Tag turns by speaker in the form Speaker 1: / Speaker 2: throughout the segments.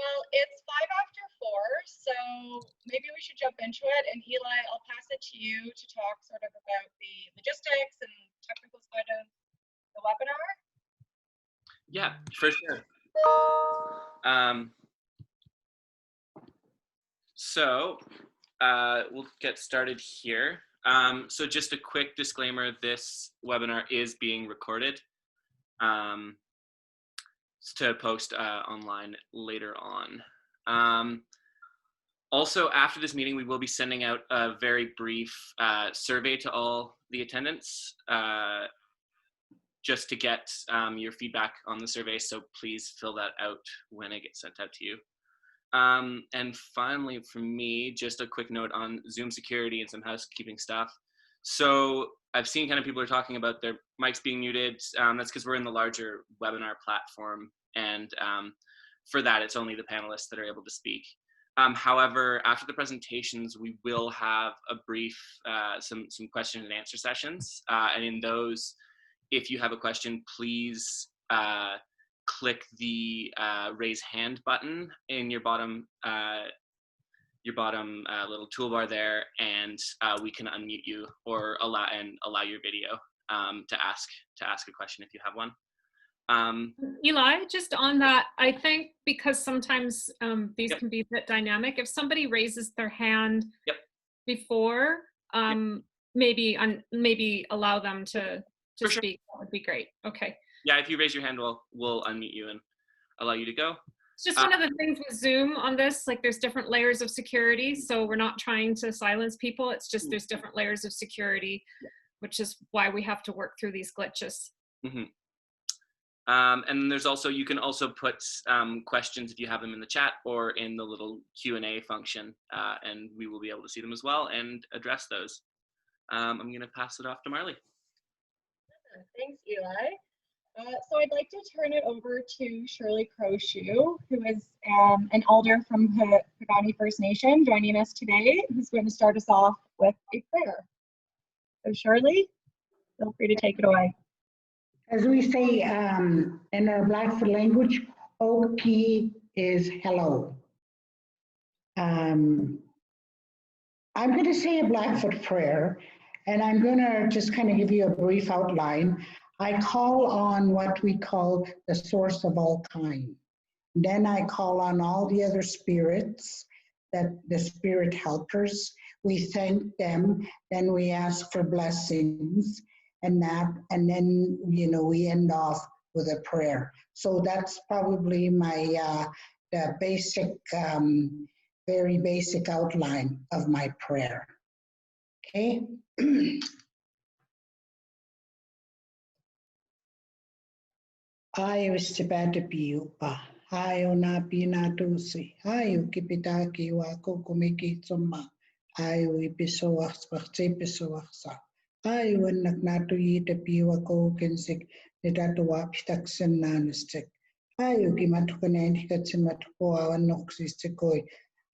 Speaker 1: Well, it's 5 after 4, so maybe we should jump into it. And Eli, I'll pass it to you to talk sort of about the logistics and technical side of the webinar.
Speaker 2: Yeah, for sure. So we'll get started here. So just a quick disclaimer, this webinar is being recorded to post online later on. Also, after this meeting, we will be sending out a very brief survey to all the attendants just to get your feedback on the survey. So please fill that out when it gets sent out to you. And finally, for me, just a quick note on Zoom security and some housekeeping stuff. So I've seen kind of people are talking about their mics being muted. That's because we're in the larger webinar platform. And for that, it's only the panelists that are able to speak. However, after the presentations, we will have a brief, some question and answer sessions. And in those, if you have a question, please click the raise hand button in your bottom little toolbar there, and we can unmute you or allow your video to ask a question if you have one.
Speaker 3: Eli, just on that, I think because sometimes these
Speaker 2: Yep.
Speaker 3: can be a bit dynamic. If somebody raises their hand
Speaker 2: Yep.
Speaker 3: before, maybe allow them to
Speaker 2: For sure.
Speaker 3: speak. That would be great. Okay.
Speaker 2: Yeah, if you raise your hand, we'll unmute you and allow you to go.
Speaker 3: It's just one of the things with Zoom on this, like there's different layers of security. So we're not trying to silence people. It's just there's different layers of security, which is why we have to work through these glitches.
Speaker 2: Mm-hmm. And there's also, you can also put questions if you have them in the chat or in the little Q&A function, and we will be able to see them as well and address those. I'm going to pass it off to Marley.
Speaker 1: Thanks, Eli. So I'd like to turn it over to Shirley Crowshoe, who is an elder from Pagani First Nation, joining us today, who's going to start us off with a prayer. So Shirley, feel free to take it away.
Speaker 4: As we say in our Blackfoot language, Oki is hello. I'm going to say a Blackfoot prayer, and I'm going to just kind of give you a brief outline. I call on what we call the source of all kind. Then I call on all the other spirits, that the spirit helpers. We thank them, then we ask for blessings, and then we end off with a prayer. So that's probably my the basic, very basic outline of my prayer. Okay. Ayo stebada piupa, ayo na pina tusi, ayo kipitaki wa kukumiki tsoma, ayo ipisoas sa. Ayo nagnatu yita piwa ko kinsik nitatu wapstaksen nanistik. Ayo kimatukanen hikatsimatupoa wanoksistikoi.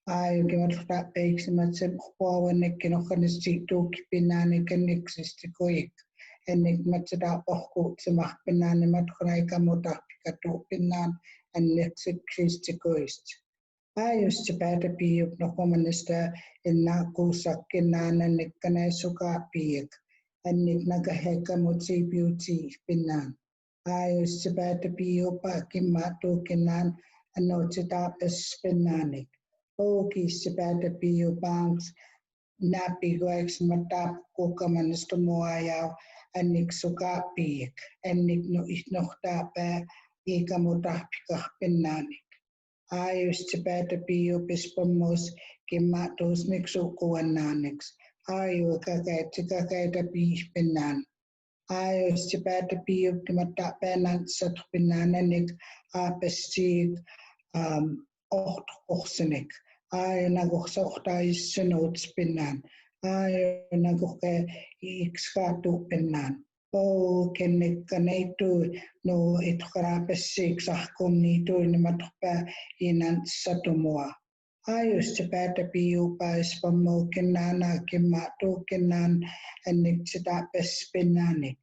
Speaker 4: Ayo kimatukat peksimatupoa wanekinokanistik pinani kaneksistikoik. Enik matsuda pohku tsimah pinani matukanai kamuta pikatu pinan and nexikistikoist. Ayo stipata piyuk nokomanista in nakusak kinan and nikane suka piyuk. And nagaheka mutsi beauty pinan. Ayo stipata piyuk pa kimatu kinan and notitapes pinanik. Oki stipata piyuk banks napi goex matap kukamanista moayaw. And nik suka piyuk. And nik no ichnochtape ikamutapikah pinanik. Ayo stipata piyuk pispamos kimatos niksukuan nanix. Ayo kakaita piyuk pinan. Ayo stipata piyuk kimatapenan sa pinananik apestig ochsinik. Ayo nagoksokta isinots pinan. Ayo nagoke ikskatu pinan. O kenek kanaitu no itkarapesig sa kumnito ni matokpa inan sa tumua. Ayo stipata piyu pa ispamo kinana kimatu kinan anik sitapes pinanik.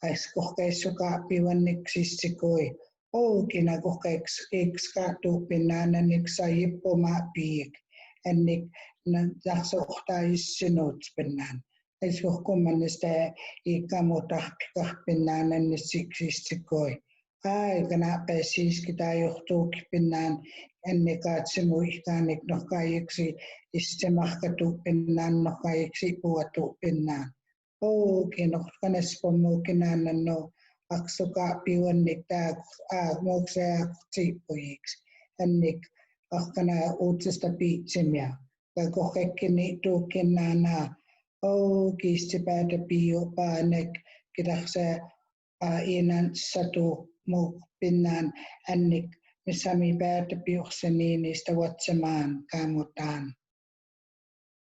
Speaker 4: Aiskoke suka piwanik sistikoy. O ginagok ex kato pinana nik sayip po mapiik and nik na daksokta is sinots pinan. Es kumaniste ikamotak pinan and sixistikoy. Ay kana pesis kita yokto pinan and nikatsimu ikanik no kayiksi istemach katu pinan no kayiksi po atu pinan. O kinok kanes pomo kinanan no aksuka piwan nik tag moksa tipuiks and nik akana utista pitsimia. Kakokekini tu kinana. O kistipata piyo pa nek kidaksa inan satu mo pinan anik misami bata piyo sanini sta watsaman kamutan.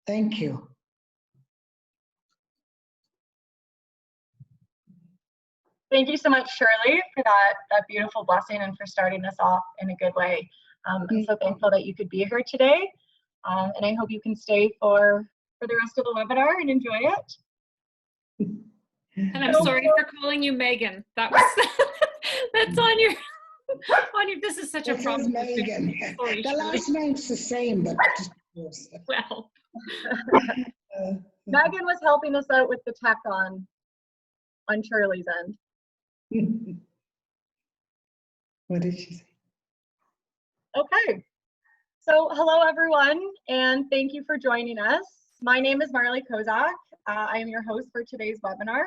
Speaker 4: Thank you.
Speaker 1: Thank you so much, Shirley, for that beautiful blessing and for starting us off in a good way. I'm so thankful that you could be here today, and I hope you can stay for the rest of the webinar and enjoy it.
Speaker 3: And I'm sorry for calling you Megan. That was that's on your this is such a problem.
Speaker 4: Megan.
Speaker 3: Sorry,
Speaker 4: The last name's the same, but
Speaker 3: well.
Speaker 1: Megan was helping us out with the tech on Shirley's end.
Speaker 4: What did she say?
Speaker 1: Okay, so hello everyone, and thank you for joining us. My name is Marley Kozak. I am your host for today's webinar.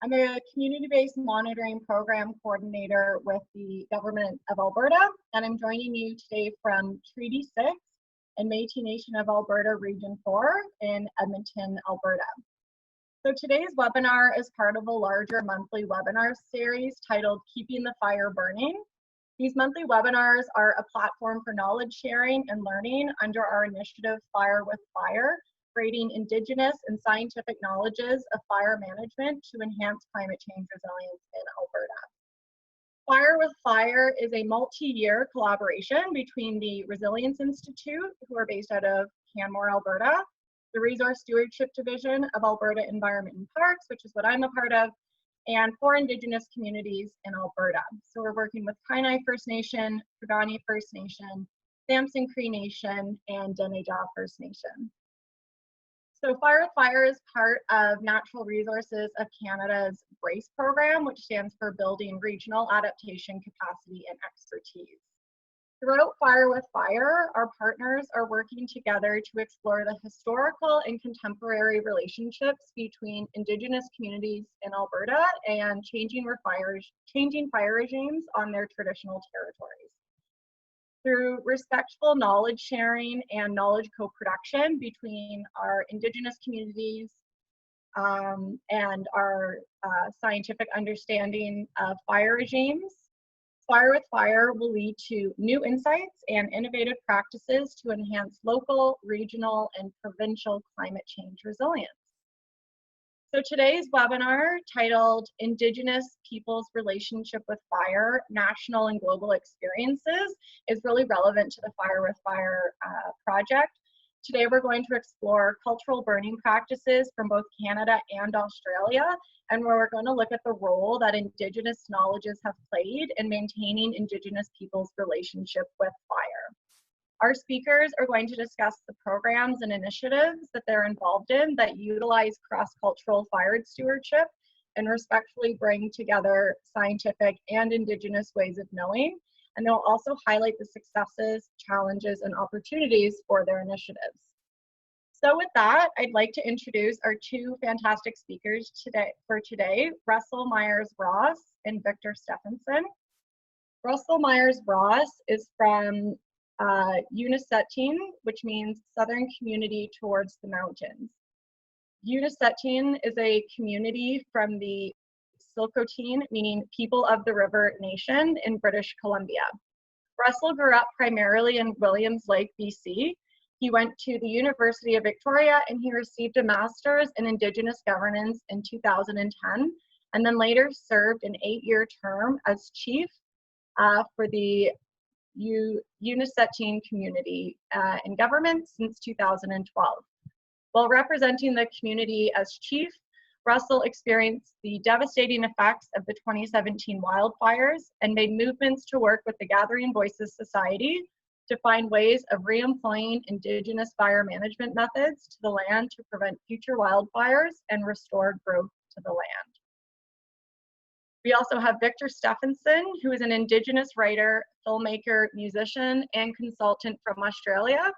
Speaker 1: I'm a community-based monitoring program coordinator with the Government of Alberta, and I'm joining you today from Treaty 6 and Métis Nation of Alberta Region 4 in Edmonton, Alberta. So today's webinar is part of a larger monthly webinar series titled Keeping the Fire Burning. These monthly webinars are a platform for knowledge sharing and learning under our initiative Fire with Fire, creating Indigenous and scientific knowledges of fire management to enhance climate change resilience in Alberta. Fire with Fire is a multi-year collaboration between the Resilience Institute, who are based out of Canmore, Alberta, the Resource Stewardship Division of Alberta Environment and Parks, which is what I'm a part of, and 4 Indigenous communities in Alberta. So we're working with Kainai First Nation, Piikani First Nation, Samson Cree Nation, and Deneja First Nation. So Fire with Fire is part of Natural Resources of Canada's BRACE program, which stands for Building Regional Adaptation Capacity and Expertise. Throughout Fire with Fire, our partners are working together to explore the historical and contemporary relationships between Indigenous communities in Alberta and changing fire regimes on their traditional territories. Through respectful knowledge sharing and knowledge co-production between our Indigenous communities and our scientific understanding of fire regimes, Fire with Fire will lead to new insights and innovative practices to enhance local, regional, and provincial climate change resilience. So today's webinar, titled Indigenous Peoples Relationship with Fire, National and Global Experiences, is really relevant to the Fire with Fire project. Today we're going to explore cultural burning practices from both Canada and Australia, and where we're going to look at the role that Indigenous knowledges have played in maintaining Indigenous peoples' relationship with fire. Our speakers are going to discuss the programs and initiatives that they're involved in that utilize cross-cultural fire stewardship and respectfully bring together scientific and Indigenous ways of knowing. And they'll also highlight the successes, challenges, and opportunities for their initiatives. So with that, I'd like to introduce our 2 fantastic speakers today, Russell Myers-Ross and Victor Stephenson. Russell Myers-Ross is from Unisetine, which means Southern Community Towards the Mountains. Unisetine is a community from the Silcotin, meaning People of the River Nation in British Columbia. Russell grew up primarily in Williams Lake, BC. He went to the University of Victoria and he received a master's in Indigenous governance in 2010, and then later served an 8-year term as chief for the Unisetine community in government since 2012. While representing the community as chief, Russell experienced the devastating effects of the 2017 wildfires and made movements to work with the Gathering Voices Society to find ways of re-employing Indigenous fire management methods to the land to prevent future wildfires and restore growth to the land. We also have Victor Stephenson, who is an Indigenous writer, filmmaker, musician, and consultant from Australia.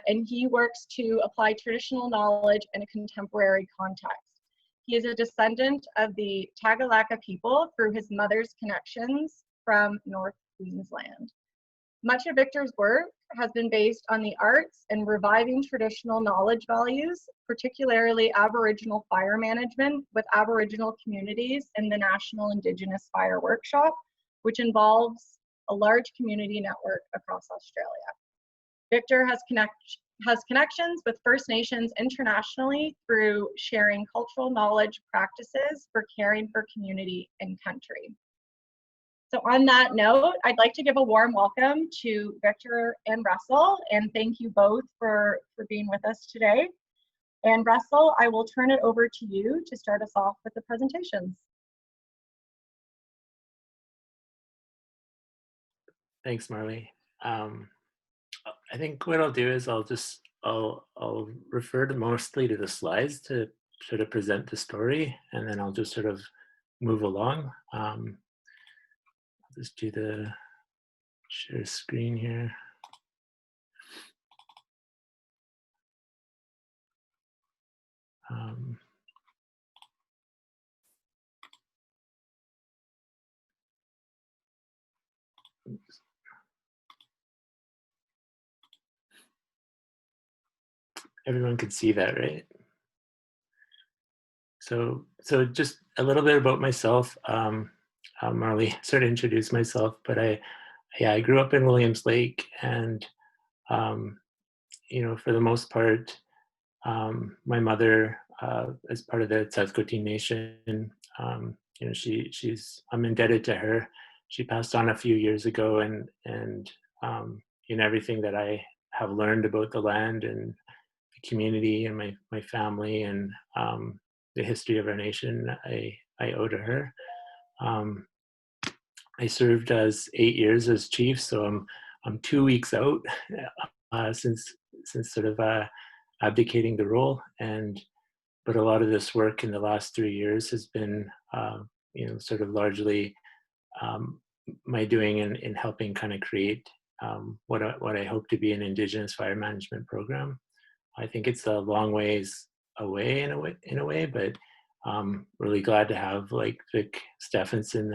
Speaker 1: And he works to apply traditional knowledge in a contemporary context. He is a descendant of the Tagalaka people through his mother's connections from North Queensland. Much of Victor's work has been based on the arts and reviving traditional knowledge values, particularly Aboriginal fire management with Aboriginal communities in the National Indigenous Fire Workshop, which involves a large community network across Australia. Victor has connections with First Nations internationally through sharing cultural knowledge practices for caring for community and country. So on that note, I'd like to give a warm welcome to Victor and Russell, and thank you both for being with us today. And Russell, I will turn it over to you to start us off with the presentations.
Speaker 5: Thanks, Marley. I think what I'll do is I'll refer mostly to the slides to sort of present the story, and then I'll just sort of move along. I'll just do the share screen here. Oops. Everyone could see that, right? So just a little bit about myself. Marley sort of introduced myself, but I grew up in Williams Lake, and you know, for the most part, my mother, as part of the Saskatoon Nation, you know, I'm indebted to her. She passed on a few years ago, and in everything that I have learned about the land and the community and my family and the history of our nation, I owe to her. I served as 8 years as chief, so I'm 2 weeks out since sort of abdicating the role, but a lot of this work in the last 3 years has been you know, sort of largely my doing in helping kind of create what I hope to be an Indigenous fire management program. I think it's a long ways away in a way, but really glad to have like Vic Stephenson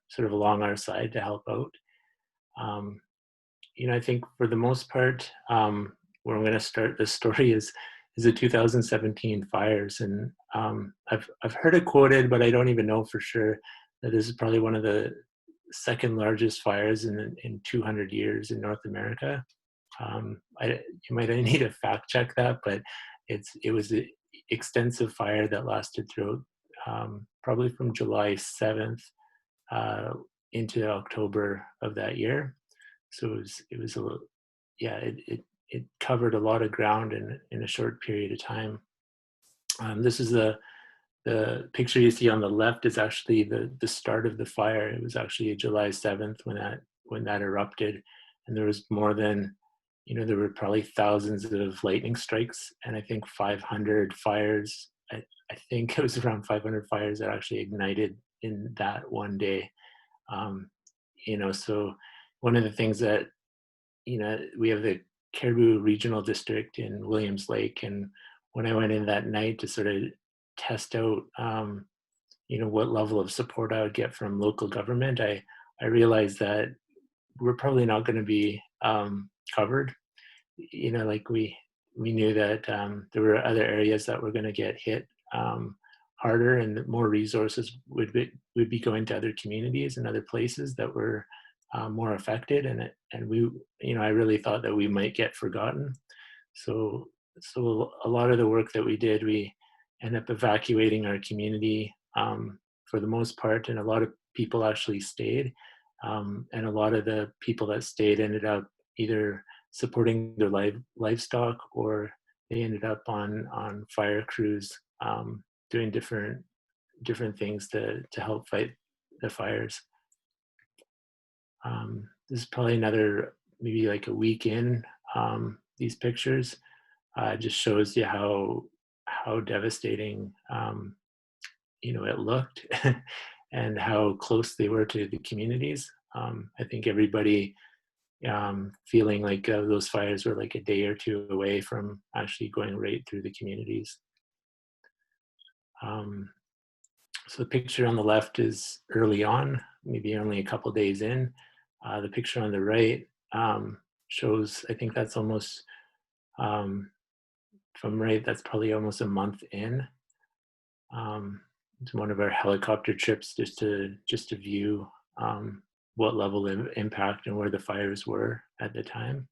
Speaker 5: sort of along our side to help out. You know, I think for the most part, where I'm going to start this story is the 2017 fires, and I've heard it quoted, but I don't even know for sure that this is probably one of the second largest fires in 200 years in North America. You might need to fact check that, but it was an extensive fire that lasted throughout probably from July 7th into October of that year. So it was a little, yeah, it covered a lot of ground in a short period of time. This is the picture you see on the left is actually the start of the fire. It was actually July 7th when that erupted, and there was more than, you know, there were probably thousands of lightning strikes, and I think 500 fires. I think it was around 500 fires that actually ignited in that one day. You know, so one of the things that, you know, we have the Caribou Regional District in Williams Lake, and when I went in that night to sort of test out, you know, what level of support I would get from local government, I realized that we're probably not going to be covered. You know, like we knew that there were other areas that were going to get hit harder, and that more resources would be going to other communities and other places that were more affected, and we, you know, I really thought that we might get forgotten. So a lot of the work that we did, we ended up evacuating our community for the most part, and a lot of people actually stayed, and a lot of the people that stayed ended up either supporting their livestock, or they ended up on fire crews doing different things to help fight the fires. This is probably another, maybe like a week in, these pictures. Just shows you how devastating, it looked and how close they were to the communities. I think everybody feeling like those fires were like a day or two away from actually going right through the communities. So the picture on the left is early on, maybe only a couple days in. The picture on the right shows, I think that's almost, from right, that's probably almost a month in. It's one of our helicopter trips just to view what level of impact and where the fires were at the time.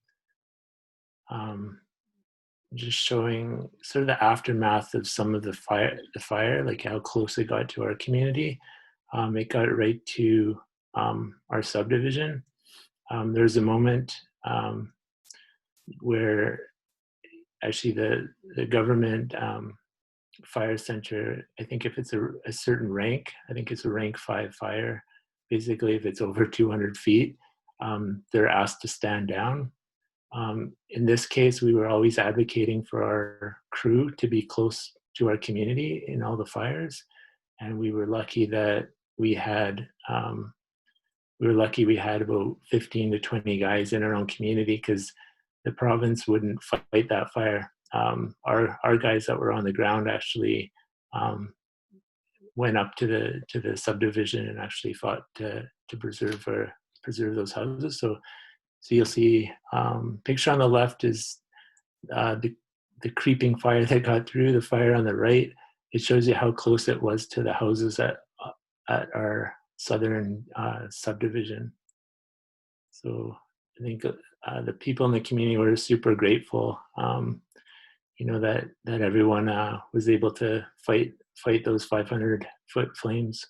Speaker 5: Just showing sort of the aftermath of some of the fire, like how close it got to our community. It got right to our subdivision. There's a moment where actually the government fire center, I think if it's a certain rank, I think it's a rank 5 fire, basically if it's over 200 feet, they're asked to stand down. In this case, we were always advocating for our crew to be close to our community in all the fires. And we were lucky that we had about 15 to 20 guys in our own community, because the province wouldn't fight that fire. Our guys that were on the ground actually went up to the subdivision and actually fought to preserve those houses. So you'll see, picture on the left is the creeping fire that got through. The fire on the right, it shows you how close it was to the houses at our southern subdivision. So I think the people in the community were super grateful, that everyone was able to fight those 500-foot flames.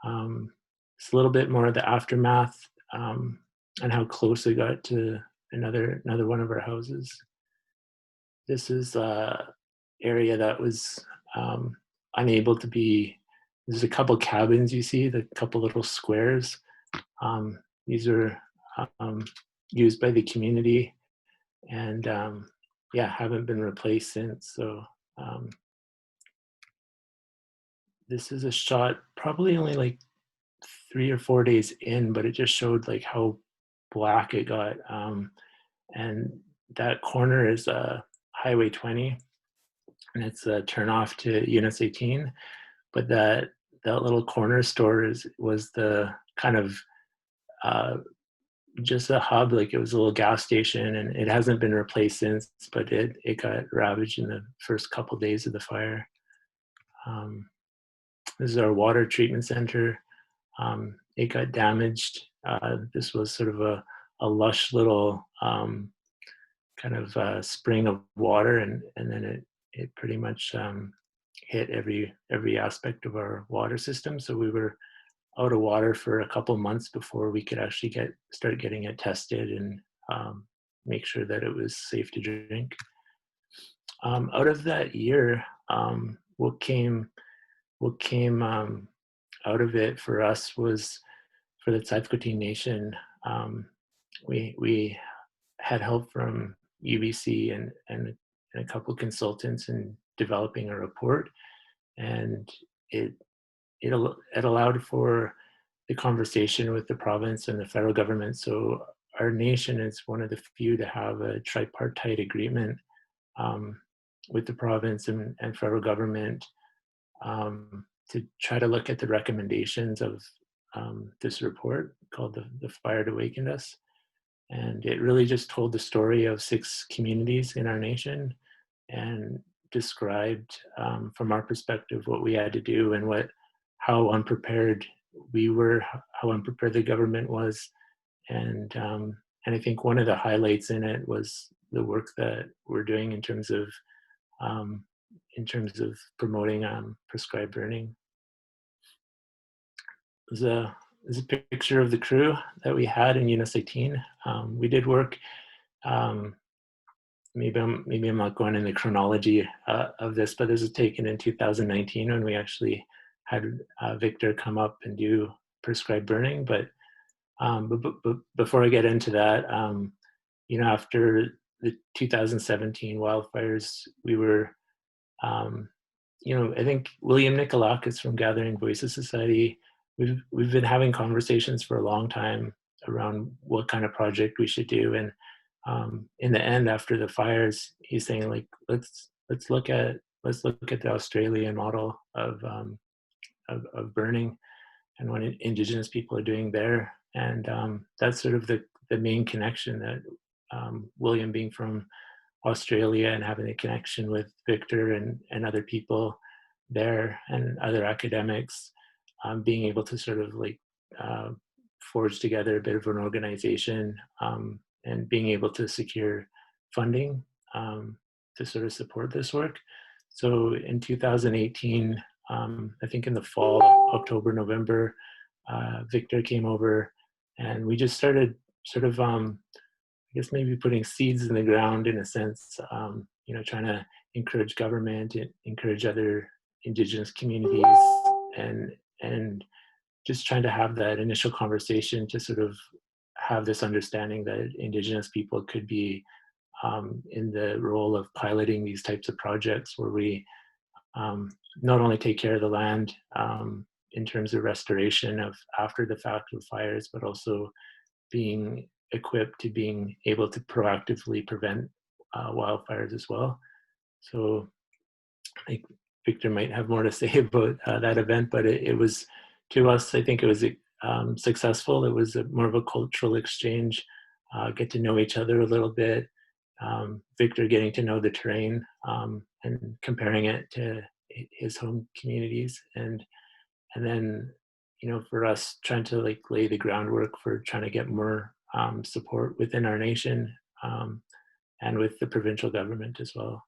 Speaker 5: It's a little bit more of the aftermath and how close it got to another one of our houses. This is an area that was unable to be. There's a couple cabins you see, the couple little squares. These are used by the community, and haven't been replaced since. So this is a shot probably only like 3 or 4 days in, but it just showed like how black it got. And that corner is Highway 20, and it's a turn off to Units 18. But that little corner store was the kind of just a hub, like it was a little gas station, and it hasn't been replaced since, but it got ravaged in the first couple of days of the fire. This is our water treatment center. It got damaged. This was sort of a lush little kind of spring of water, and then it pretty much hit every aspect of our water system. So we were out of water for a couple months before we could actually start getting it tested and make sure that it was safe to drink. Out of that year, what came out of it for us was, for the Tsatsikote Nation, we had help from UBC and a couple consultants in developing a report, and it allowed for the conversation with the province and the federal government. So our nation is one of the few to have a tripartite agreement with the province and federal government to try to look at the recommendations of this report called The Fire That Awakened Us. And it really just told the story of 6 communities in our nation and described from our perspective what we had to do and how unprepared we were, how unprepared the government was. And I think one of the highlights in it was the work that we're doing in terms of promoting prescribed burning. There's a picture of the crew that we had in Unit 18. We did work maybe I'm not going in the chronology of this, but this was taken in 2019 when we actually had Victor come up and do prescribed burning. But before I get into that, you know, after the 2017 wildfires, we were, you know, I think William Nicolakis from Gathering Voices Society, we've been having conversations for a long time around what kind of project we should do. And in the end, after the fires, he's saying, like, let's look at the Australian model of burning and what Indigenous people are doing there. And that's sort of the main connection that William, being from Australia and having a connection with Victor and other people there and other academics, being able to sort of like forge together a bit of an organization and being able to secure funding to sort of support this work. So in 2018, I think in the fall, October, November, Victor came over and we just started sort of, I guess maybe putting seeds in the ground in a sense, you know, trying to encourage government, encourage other Indigenous communities, and just trying to have that initial conversation to sort of have this understanding that Indigenous people could be in the role of piloting these types of projects where we not only take care of the land in terms of restoration of after the fact of fires, but also being equipped to being able to proactively prevent wildfires as well. So I think Victor might have more to say about that event, but it was, to us, I think it was successful. It was more of a cultural exchange, get to know each other a little bit. Victor getting to know the terrain and comparing it to his home communities, and then, you know, for us trying to like lay the groundwork for trying to get more support within our nation and with the provincial government as well.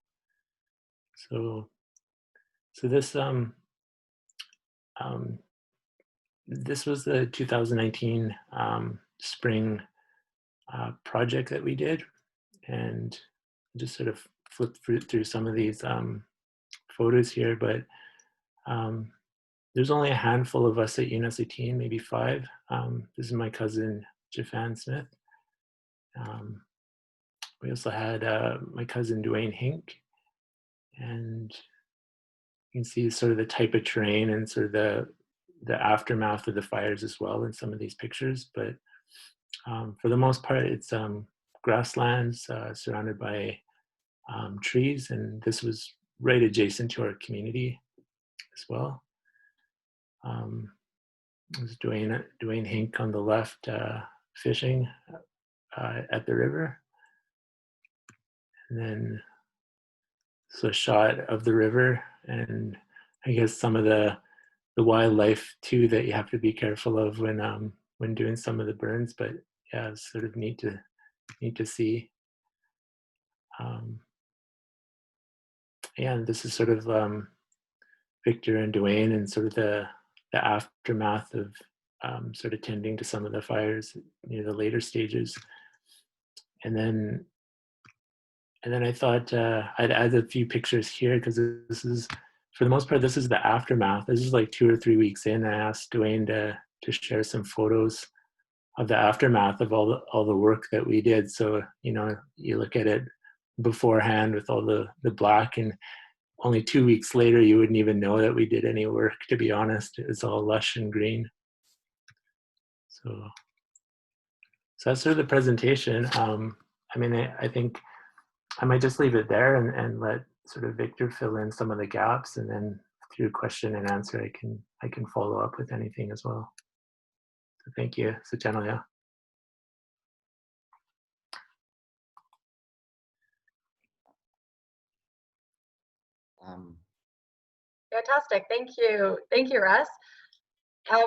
Speaker 5: So this this was the 2019 spring project that we did, and just sort of flip through some of these photos here, but there's only a handful of us at UNS18, maybe 5. This is my cousin Jafan Smith. We also had my cousin Dwayne Hink, and you can see sort of the type of terrain and sort of the aftermath of the fires as well in some of these pictures. But for the most part, it's grasslands surrounded by trees, and this was right adjacent to our community as well. There's Dwayne Hink on the left fishing at the river. And then so a shot of the river, and I guess some of the wildlife too that you have to be careful of when doing some of the burns. But yeah, it's sort of neat to see. Yeah, and this is sort of Victor and Dwayne and sort of the aftermath of sort of tending to some of the fires near the later stages. And then I thought I'd add a few pictures here because this is, for the most part, this is the aftermath. This is like 2 or 3 weeks in. I asked Dwayne to share some photos of the aftermath of all the work that we did. So, you know, you look at it beforehand with all the black, and only 2 weeks later, you wouldn't even know that we did any work, to be honest. It was all lush and green. So that's sort of the presentation. I mean, I think I might just leave it there and let sort of Victor fill in some of the gaps, and then through question and answer, I can follow up with anything as well. So thank you, Suchanoya.
Speaker 1: Fantastic. Thank you, Russ.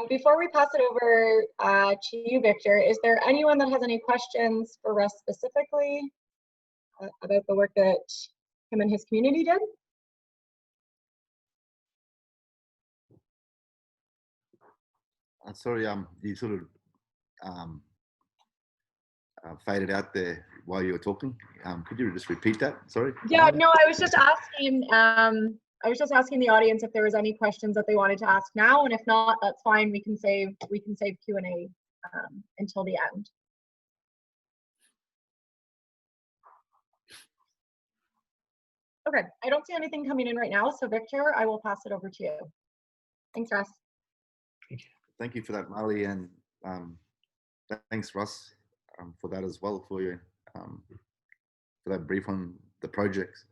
Speaker 1: Before we pass it over to you, Victor, is there anyone that has any questions for Russ specifically about the work that him and his community did?
Speaker 6: Sorry, you sort of faded out there while you were talking. Could you just repeat that? Sorry.
Speaker 1: Yeah, no, I was just asking. I was just asking the audience if there was any questions that they wanted to ask now, and if not, that's fine. We can save Q&A until the end. Okay, I don't see anything coming in right now, so Victor, I will pass it over to you. Thanks, Russ.
Speaker 6: Thank you for that, Marley, and thanks, Russ, for that as well, for that brief on the projects.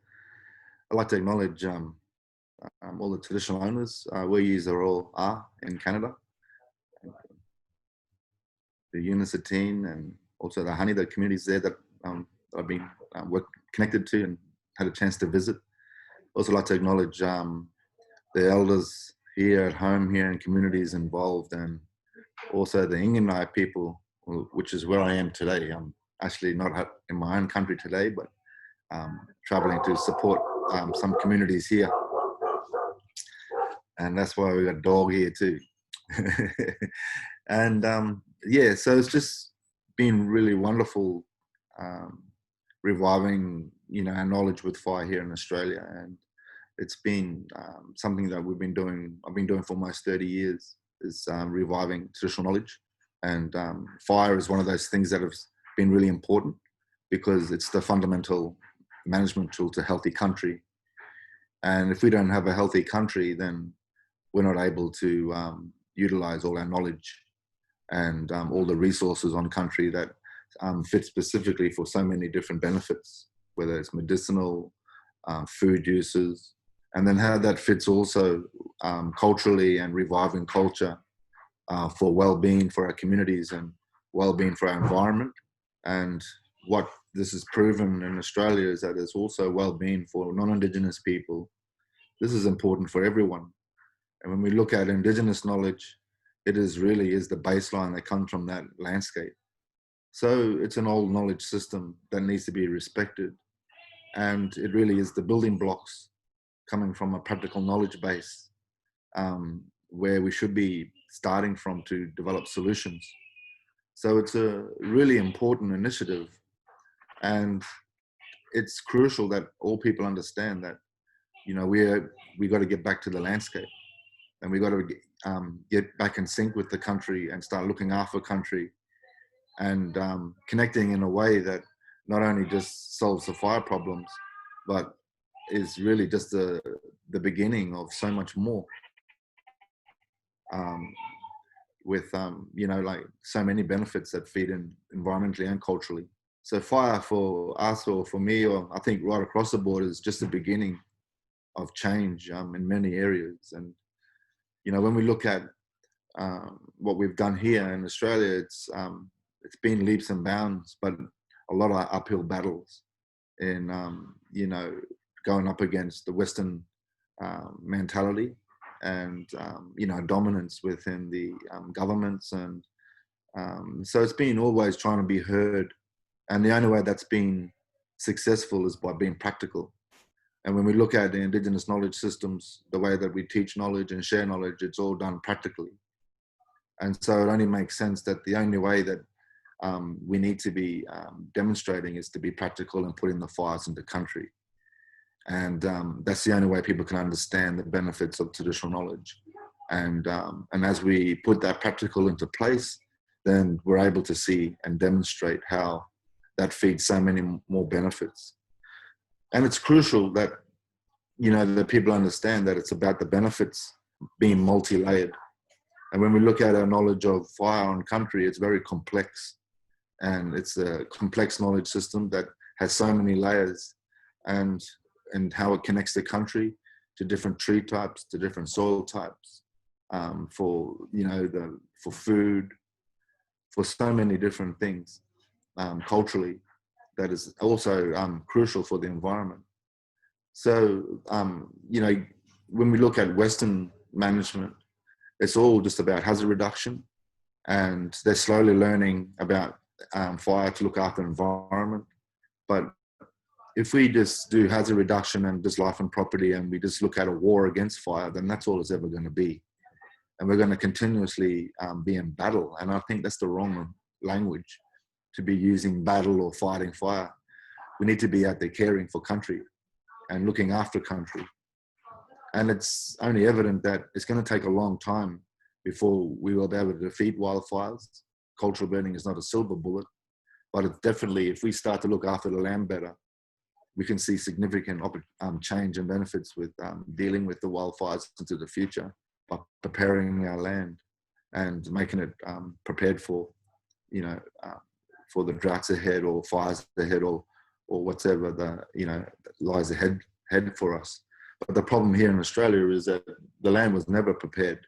Speaker 6: I'd like to acknowledge all the traditional owners where you all are in Canada, the Unisatine, and also the Honey, the communities there that I've been connected to and had a chance to visit. Also like to acknowledge the elders here at home, here in communities involved, and also the Indigenous people, which is where I am today. I'm actually not in my own country today, but traveling to support some communities here. And that's why we got a dog here too. And yeah, so it's just been really wonderful reviving, our knowledge with fire here in Australia. And it's been something that I've been doing for almost 30 years, is reviving traditional knowledge. And fire is one of those things that have been really important, because it's the fundamental management tool to a healthy country. And if we don't have a healthy country, then we're not able to utilize all our knowledge and all the resources on country that fit specifically for so many different benefits, whether it's medicinal, food uses, and then how that fits also culturally and reviving culture for well-being for our communities and well-being for our environment. And what this has proven in Australia is that it's also well-being for non-Indigenous people. This is important for everyone. And when we look at Indigenous knowledge, it really is the baseline that comes from that landscape. So it's an old knowledge system that needs to be respected. And it really is the building blocks coming from a practical knowledge base where we should be starting from to develop solutions. So it's a really important initiative. And it's crucial that all people understand that, we got to get back to the landscape, and we got to get back in sync with the country and start looking after country and connecting in a way that not only just solves the fire problems, but is really just the beginning of so much more. With like so many benefits that feed in environmentally and culturally. So fire for us, or for me, or I think right across the board, is just the beginning of change in many areas. And when we look at what we've done here in Australia, it's been leaps and bounds, but a lot of uphill battles in going up against the Western mentality and dominance within the governments. And so it's been always trying to be heard, and the only way that's been successful is by being practical. And when we look at the Indigenous knowledge systems, the way that we teach knowledge and share knowledge, it's all done practically. And so it only makes sense that the only way that we need to be demonstrating is to be practical and putting the fires into country. And that's the only way people can understand the benefits of traditional knowledge. And as we put that practical into place, then we're able to see and demonstrate how that feeds so many more benefits. And it's crucial that, that people understand that it's about the benefits being multi-layered. And when we look at our knowledge of fire on country, it's very complex. And it's a complex knowledge system that has so many layers, and how it connects the country to different tree types, to different soil types, for food, for so many different things culturally, that is also crucial for the environment. So, when we look at Western management, it's all just about hazard reduction, and they're slowly learning about fire to look after the environment. But if we just do hazard reduction and just life and property, and we just look at a war against fire, then that's all it's ever going to be. And we're going to continuously be in battle. And I think that's the wrong language. to be using battle or fighting fire. We need to be out there caring for country and looking after country. And it's only evident that it's going to take a long time before we will be able to defeat wildfires. Cultural burning is not a silver bullet, but it's definitely, if we start to look after the land better, we can see significant change and benefits with dealing with the wildfires into the future by preparing our land and making it prepared for, you know, for the droughts ahead or fires ahead or whatever the, you know, lies ahead for us. But the problem here in Australia is that the land was never prepared.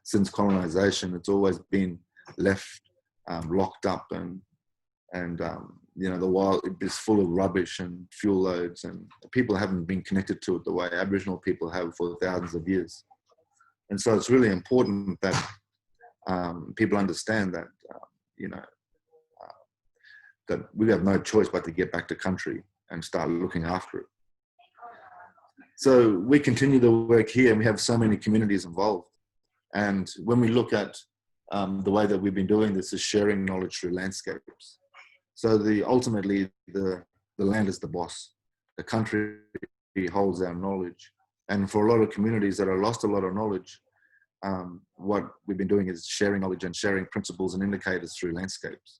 Speaker 6: Since colonization, it's always been left locked up and you know, the wild is full of rubbish and fuel loads, and people haven't been connected to it the way Aboriginal people have for thousands of years. And so it's really important that people understand that, you know, that we have no choice but to get back to country and start looking after it. So we continue the work here, and we have so many communities involved. And when we look at the way that we've been doing this is sharing knowledge through landscapes. So ultimately, the land is the boss. The country holds our knowledge. And for a lot of communities that have lost a lot of knowledge, what we've been doing is sharing knowledge and sharing principles and indicators through landscapes.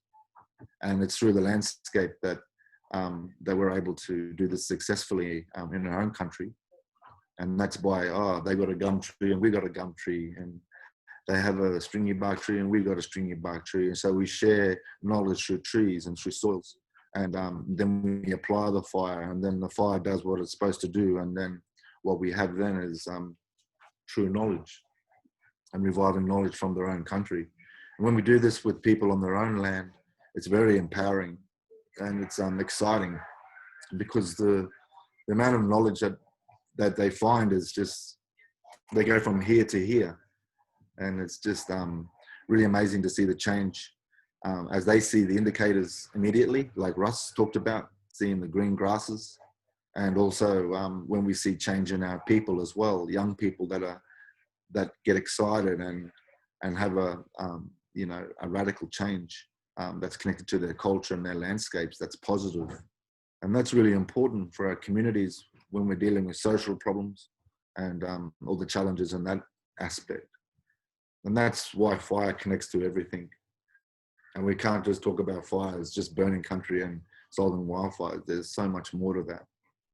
Speaker 6: And it's through the landscape that we're able to do this successfully in our own country. And that's why, they got a gum tree and we got a gum tree, and they have a stringy bark tree and we got a stringy bark tree. And so we share knowledge through trees and through soils. And then we apply the fire, and then the fire does what it's supposed to do. And then what we have then is true knowledge and reviving knowledge from their own country. And when we do this with people on their own land, it's very empowering and it's exciting, because the amount of knowledge that they find is just, they go from here to here. And it's just really amazing to see the change as they see the indicators immediately, like Russ talked about, seeing the green grasses. And also when we see change in our people as well, young people that get excited and have a radical change that's connected to their culture and their landscapes, that's positive. And that's really important for our communities when we're dealing with social problems and all the challenges in that aspect. And that's why fire connects to everything. And we can't just talk about fires, just burning country and solving wildfires. There's so much more to that.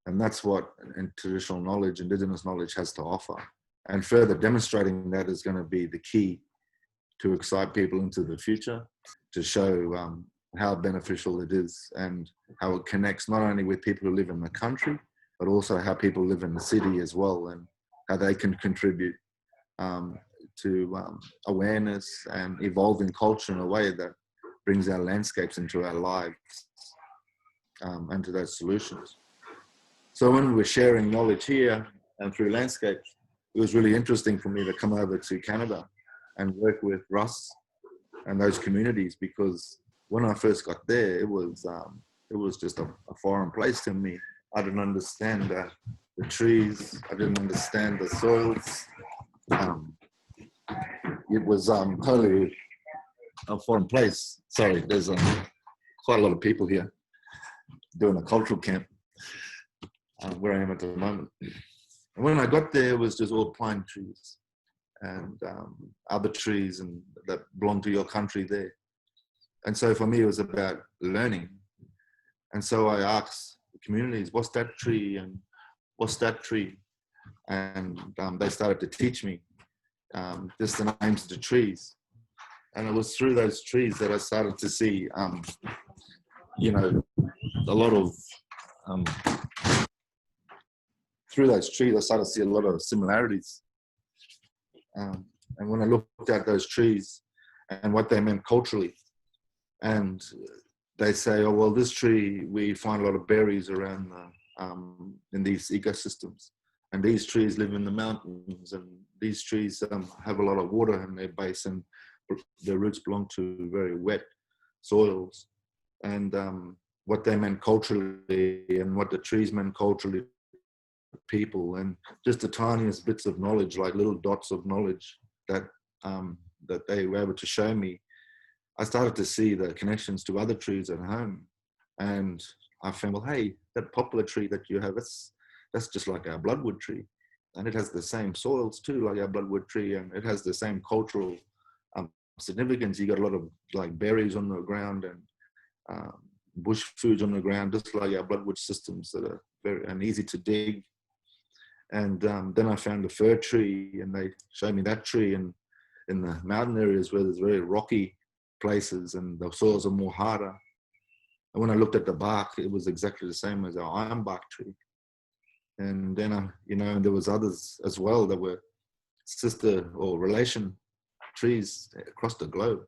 Speaker 6: And that's what traditional knowledge, Indigenous knowledge has to offer. And further demonstrating that is going to be the key to excite people into the future, to show how beneficial it is and how it connects not only with people who live in the country, but also how people live in the city as well, and how they can contribute to awareness and evolving culture in a way that brings our landscapes into our lives and to those solutions. So when we were sharing knowledge here and through landscapes, it was really interesting for me to come over to Canada and work with Russ and those communities, because when I first got there, it was just a foreign place to me. I didn't understand the trees. I didn't understand the soils. It was totally a foreign place. Sorry, there's quite a lot of people here doing a cultural camp where I am at the moment. And when I got there, it was just all pine trees and other trees and that belong to your country there. And so for me, it was about learning. And so I asked the communities, what's that tree and what's that tree? And they started to teach me just the names of the trees. And it was through those trees that I started to see, a lot of, through those trees, I started to see a lot of similarities. And when I looked at those trees and what they meant culturally, and they say, oh, well, this tree, we find a lot of berries around in these ecosystems. And these trees live in the mountains, and these trees have a lot of water in their base, and their roots belong to very wet soils. And what they meant culturally and what the trees meant culturally to people, and just the tiniest bits of knowledge, like little dots of knowledge that they were able to show me, I started to see the connections to other trees at home. And I found, well, hey, that poplar tree that you have, that's just like our bloodwood tree. And it has the same soils too, like our bloodwood tree, and it has the same cultural significance. You got a lot of like berries on the ground and bush foods on the ground, just like our bloodwood systems that are very and easy to dig. And then I found a fir tree, and they showed me that tree in the mountain areas where there's very rocky places and the soils are more harder. And when I looked at the bark, it was exactly the same as our ironbark tree. And then, there was others as well that were sister or relation trees across the globe.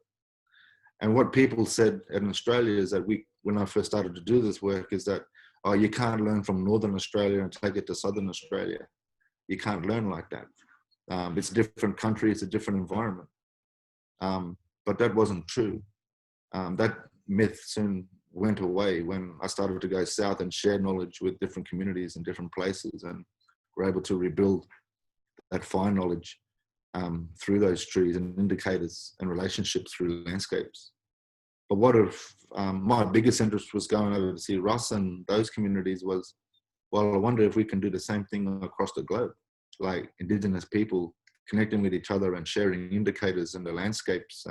Speaker 6: And what people said in Australia is that when I first started to do this work, is that, oh, you can't learn from Northern Australia and take it to Southern Australia. You can't learn like that. It's a different country, it's a different environment. But that wasn't true. That myth soon went away when I started to go south and share knowledge with different communities in different places, and were able to rebuild that fine knowledge through those trees and indicators and relationships through landscapes. But what if my biggest interest was going over to see Russ and those communities was, well, I wonder if we can do the same thing across the globe, like Indigenous people connecting with each other and sharing indicators in the landscapes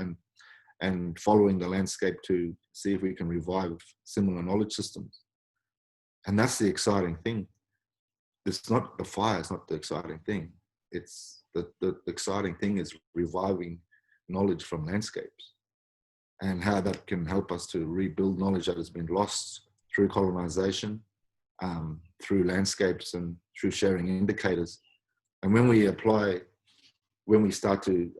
Speaker 6: and following the landscape to see if we can revive similar knowledge systems. And that's the exciting thing. It's not the fire, it's not the exciting thing. It's the exciting thing is reviving knowledge from landscapes and how that can help us to rebuild knowledge that has been lost through colonization, through landscapes and through sharing indicators. And when we start to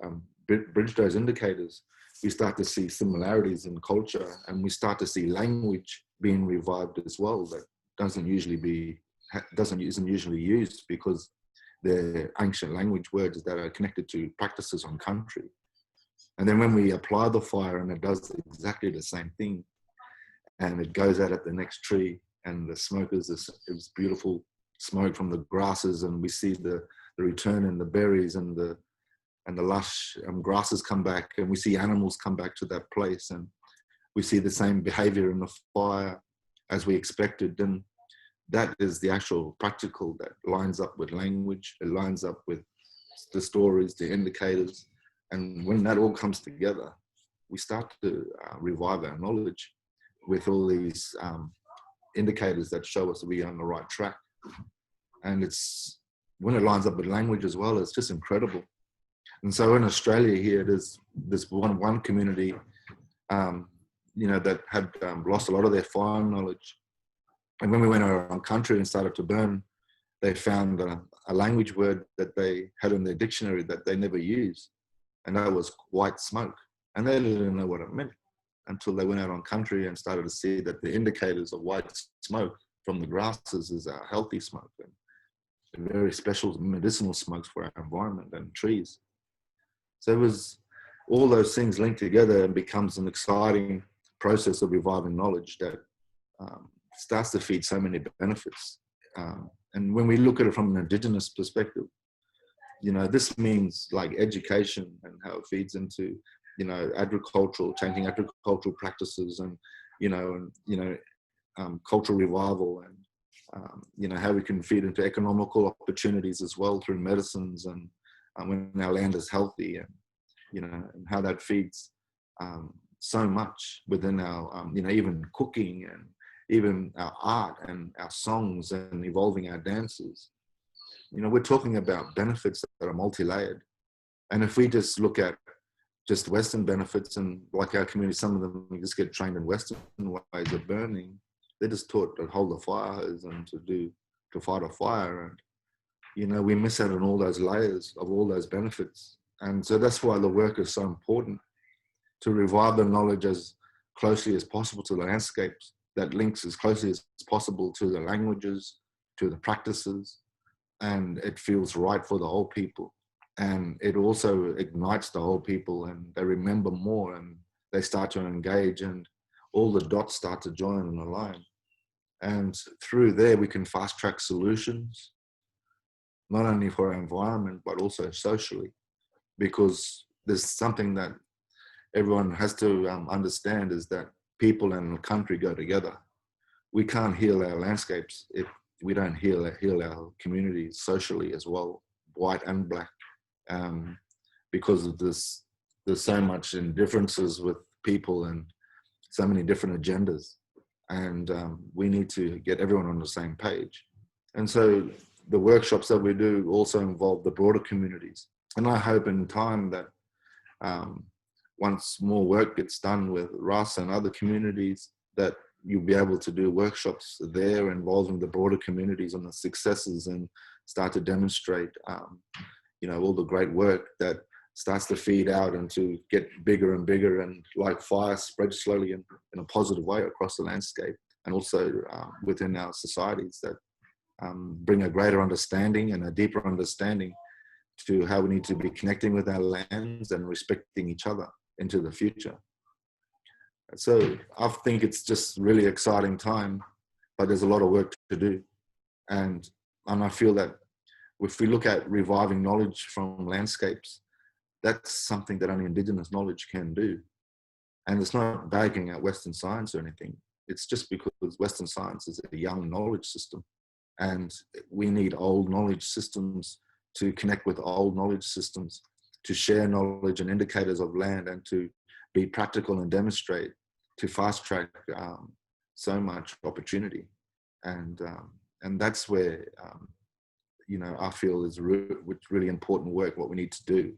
Speaker 6: bridge those indicators, we start to see similarities in culture, and we start to see language being revived as well that isn't usually used because they're ancient language words that are connected to practices on country. And then when we apply the fire, and it does exactly the same thing, and it goes out at the next tree, and the smoke is this beautiful smoke from the grasses, and we see the return in the berries and the lush grasses come back, and we see animals come back to that place, and we see the same behavior in the fire as we expected. Then that is the actual practical that lines up with language, it lines up with the stories, the indicators. And when that all comes together, we start to revive our knowledge with all these indicators that show us that we're on the right track. And it's when it lines up with language as well, it's just incredible. And so in Australia here, there's this one community, that had lost a lot of their fire knowledge. And when we went around country and started to burn, they found a language word that they had in their dictionary that they never used. And that was white smoke. And they didn't know what it meant until they went out on country and started to see that the indicators of white smoke from the grasses is a healthy smoke and very special medicinal smokes for our environment and trees. So it was all those things linked together and becomes an exciting process of reviving knowledge that starts to feed so many benefits. And when we look at it from an Indigenous perspective, this means like education and how it feeds into, changing agricultural practices and, cultural revival and, how we can feed into economical opportunities as well through medicines and when our land is healthy and, and how that feeds so much within our, even cooking and even our art and our songs and evolving our dances. We're talking about benefits that are multi-layered. And if we just look at just Western benefits, and like our community, some of them just get trained in Western ways of burning, they're just taught to hold the fire hose and to fight a fire. And, we miss out on all those layers of all those benefits. And so that's why the work is so important, to revive the knowledge as closely as possible to the landscapes, that links as closely as possible to the languages, to the practices, and it feels right for the whole people. And it also ignites the whole people, and they remember more and they start to engage, and all the dots start to join and align. And through there, we can fast track solutions, not only for our environment, but also socially, because there's something that everyone has to understand is that people and country go together. We can't heal our landscapes if we don't heal our communities socially as well, white and black, because of this. There's so much indifferences with people and so many different agendas, and we need to get everyone on the same page. And so the workshops that we do also involve the broader communities. And I hope in time that once more work gets done with Russ and other communities, that you'll be able to do workshops there involving the broader communities on the successes and start to demonstrate, all the great work that starts to feed out and to get bigger and bigger, and like fire spread slowly in a positive way across the landscape, and also within our societies that bring a greater understanding and a deeper understanding to how we need to be connecting with our lands and respecting each other into the future. So I think it's just really exciting time, but there's a lot of work to do. And I feel that if we look at reviving knowledge from landscapes, that's something that only Indigenous knowledge can do. And it's not bagging at Western science or anything. It's just because Western science is a young knowledge system, and we need old knowledge systems to connect with old knowledge systems, to share knowledge and indicators of land, and to be practical and demonstrate, to fast track so much opportunity. And that's where, I feel is really important work, what we need to do,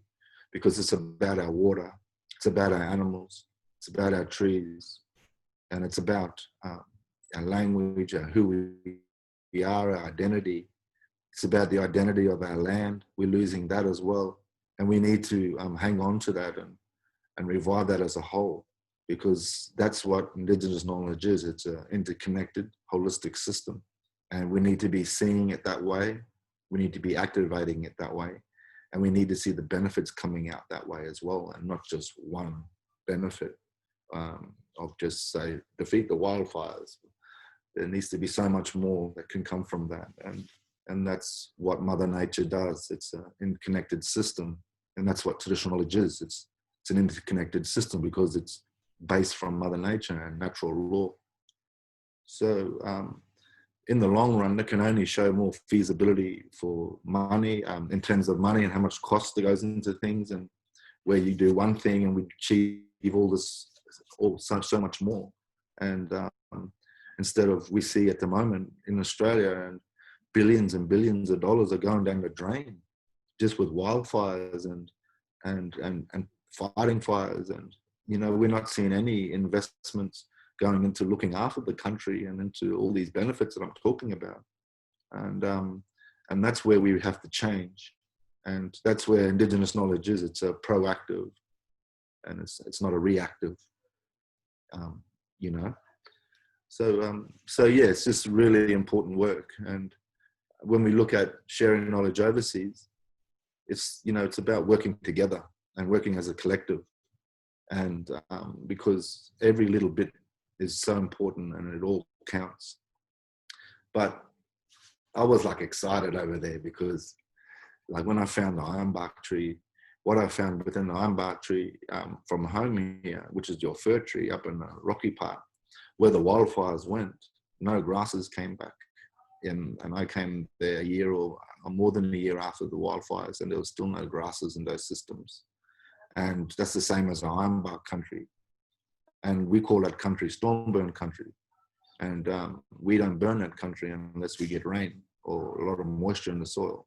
Speaker 6: because it's about our water, it's about our animals, it's about our trees, and it's about our language, who we are, our identity. It's about the identity of our land. We're losing that as well. And we need to hang on to that and revive that as a whole, because that's what Indigenous knowledge is. It's an interconnected, holistic system. And we need to be seeing it that way. We need to be activating it that way. And we need to see the benefits coming out that way as well, and not just one benefit of just, say, defeat the wildfires. There needs to be so much more that can come from that. And that's what Mother Nature does. It's an interconnected system. And that's what traditional knowledge is. It's an interconnected system because it's based from Mother Nature and natural law. So in the long run, that can only show more feasibility for money, in terms of money and how much cost that goes into things, and where you do one thing and we achieve all this, so much more. And instead of, we see at the moment in Australia, and billions and billions of dollars are going down the drain just with wildfires and fighting fires. And, we're not seeing any investments going into looking after the country and into all these benefits that I'm talking about. And that's where we have to change. And that's where Indigenous knowledge is. It's a proactive, and it's not a reactive, So yeah, it's just really important work. And when we look at sharing knowledge overseas, it's about working together and working as a collective. And because every little bit is so important and it all counts. But I was excited over there because when I found the ironbark tree, what I found within the ironbark tree from home here, which is your fir tree up in the rocky part, where the wildfires went, no grasses came back. And I came there a year or more than a year after the wildfires, and there was still no grasses in those systems. And that's the same as the ironbark country. And we call that country storm burn country. And we don't burn that country unless we get rain or a lot of moisture in the soil.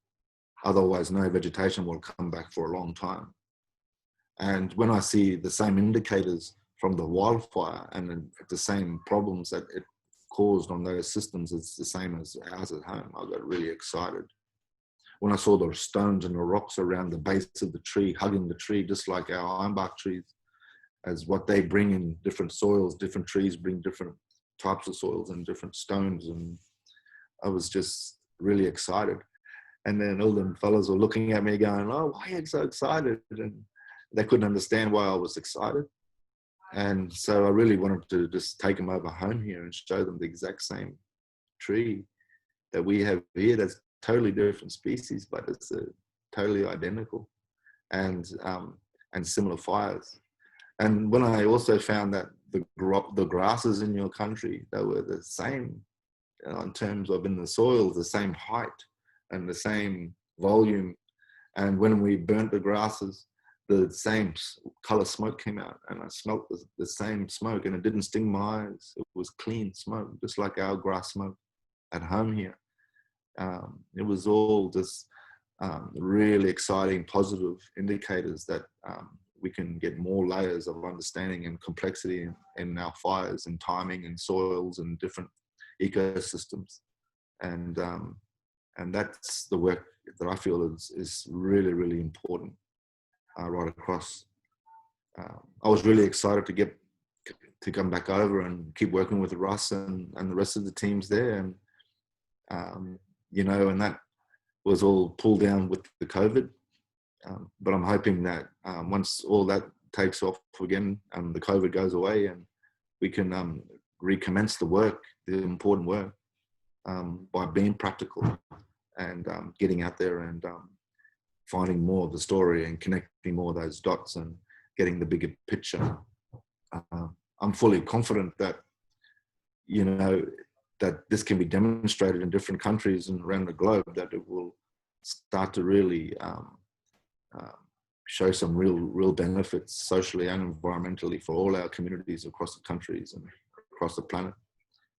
Speaker 6: Otherwise, no vegetation will come back for a long time. And when I see the same indicators from the wildfire and the same problems that it caused on those systems, it's the same as ours at home, I got really excited. When I saw the stones and the rocks around the base of the tree, hugging the tree, just like our ironbark trees, as what they bring in different soils, different trees bring different types of soils and different stones. And I was just really excited. And then all them fellas were looking at me going, "Oh, why are you so excited?" And they couldn't understand why I was excited. And so I really wanted to just take them over home here and show them the exact same tree that we have here. That's totally different species, but it's totally identical, and similar fires. And when I also found that the grasses in your country, they were the same, in terms of in the soil, the same height and the same volume. And when we burnt the grasses, the same color smoke came out, and I smelled the same smoke, and it didn't sting my eyes. It was clean smoke, just like our grass smoke at home here. It was all just really exciting, positive indicators that we can get more layers of understanding and complexity in our fires and timing and soils and different ecosystems. And that's the work that I feel is really, really important right across. I was really excited to come back over and keep working with Russ and the rest of the teams there. And, you know, and that was all pulled down with the COVID. But I'm hoping that once all that takes off again and the COVID goes away, and we can recommence the work, the important work, by being practical and getting out there and finding more of the story and connecting more of those dots and getting the bigger picture. I'm fully confident that, you know, that this can be demonstrated in different countries and around the globe, that it will start to really show some real benefits socially and environmentally for all our communities across the countries and across the planet.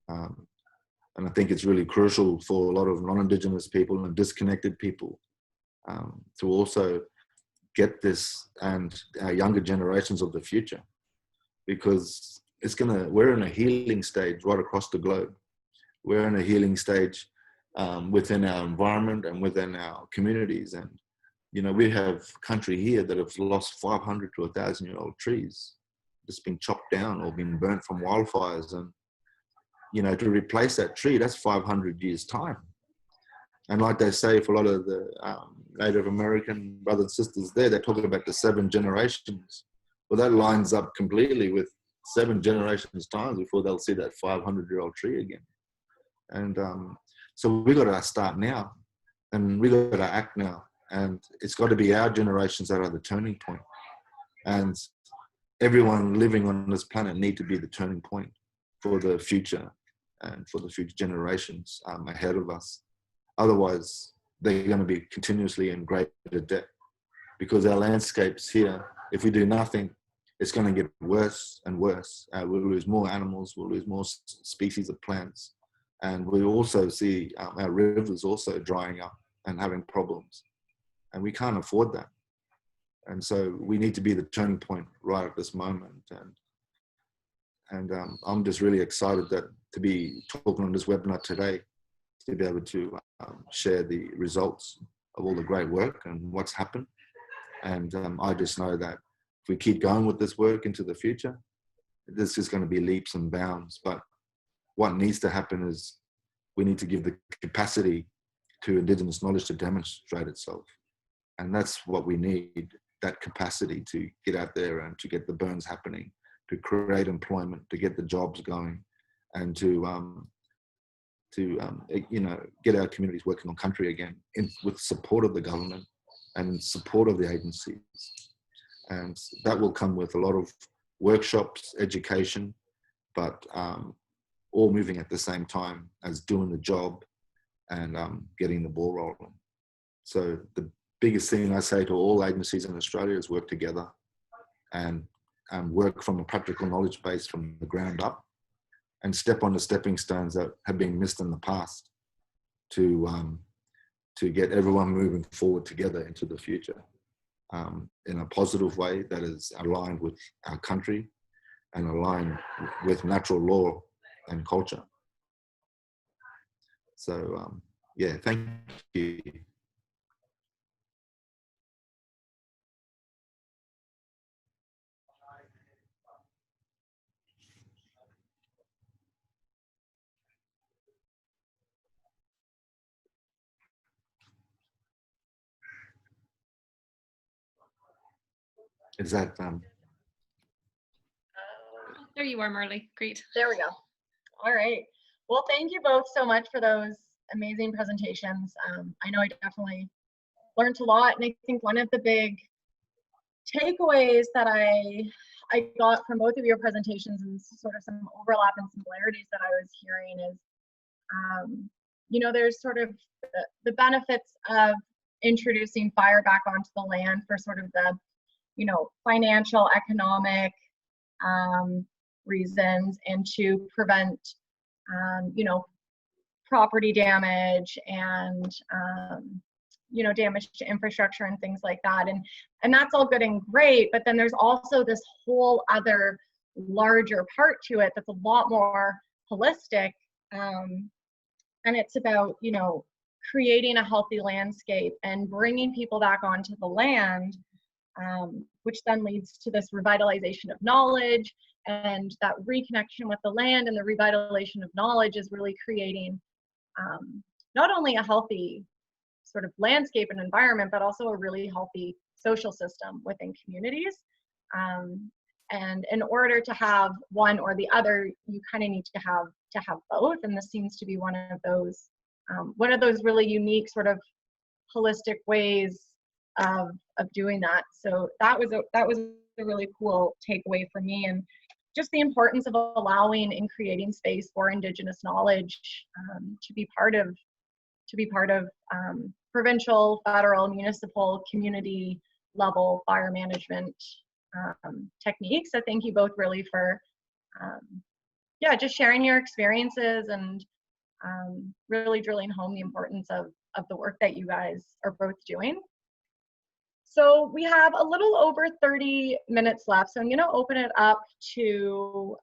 Speaker 6: And I think it's really crucial for a lot of non-Indigenous people and disconnected people to also get this, and our younger generations of the future, because we're in a healing stage right across the globe. We're in a healing stage within our environment and within our communities. And, you know, we have country here that have lost 500 to 1,000-year-old trees, just been chopped down or been burnt from wildfires. And, you know, to replace that tree, that's 500 years' time. And like they say, for a lot of the Native American brothers and sisters there, they're talking about the 7 generations. Well, that lines up completely with 7 generations' time before they'll see that 500-year-old tree again. And so we got to start now, and we got to act now. And it's got to be our generations that are the turning point. And everyone living on this planet need to be the turning point for the future and for the future generations ahead of us. Otherwise, they're going to be continuously in greater debt, because our landscapes here, if we do nothing, it's going to get worse and worse. We'll lose more animals, we'll lose more species of plants. And we also see our rivers also drying up and having problems. And we can't afford that. And so we need to be the turning point right at this moment. And I'm just really excited to be talking on this webinar today, to be able to share the results of all the great work and what's happened. And I just know that if we keep going with this work into the future, this is going to be leaps and bounds. But what needs to happen is we need to give the capacity to Indigenous knowledge to demonstrate itself. And that's what we need, that capacity to get out there and to get the burns happening, to create employment, to get the jobs going, and to you know, get our communities working on country again with support of the government and support of the agencies. And that will come with a lot of workshops, education, but all moving at the same time as doing the job and getting the ball rolling. So the biggest thing I say to all agencies in Australia is work together and work from a practical knowledge base from the ground up, and step on the stepping stones that have been missed in the past to get everyone moving forward together into the future in a positive way that is aligned with our country and aligned with natural law and culture. So yeah, thank you. Is that
Speaker 3: There you are, Marley. Great.
Speaker 1: There we go. All right. Well, thank you both so much for those amazing presentations. I know I definitely learned a lot, and I think one of the big takeaways that I I got from both of your presentations and sort of some overlap and similarities that I was hearing is, you know, there's sort of the benefits of introducing fire back onto the land for sort of the, you know, financial, economic reasons, and to prevent, you know, property damage and, you know, damage to infrastructure and things like that. And that's all good and great, but then there's also this whole other larger part to it that's a lot more holistic. And it's about, you know, creating a healthy landscape and bringing people back onto the land, which then leads to this revitalization of knowledge, and that reconnection with the land and the revitalization of knowledge is really creating not only a healthy sort of landscape and environment, but also a really healthy social system within communities. And in order to have one or the other, you kind of need to have both. And this seems to be one of those really unique sort of holistic ways of doing that. So that was a really cool takeaway for me, and just the importance of allowing and creating space for Indigenous knowledge to be part of provincial, federal, municipal, community level fire management techniques. So thank you both really for just sharing your experiences and really drilling home the importance of the work that you guys are both doing. So we have a little over 30 minutes left, so I'm going to open it up to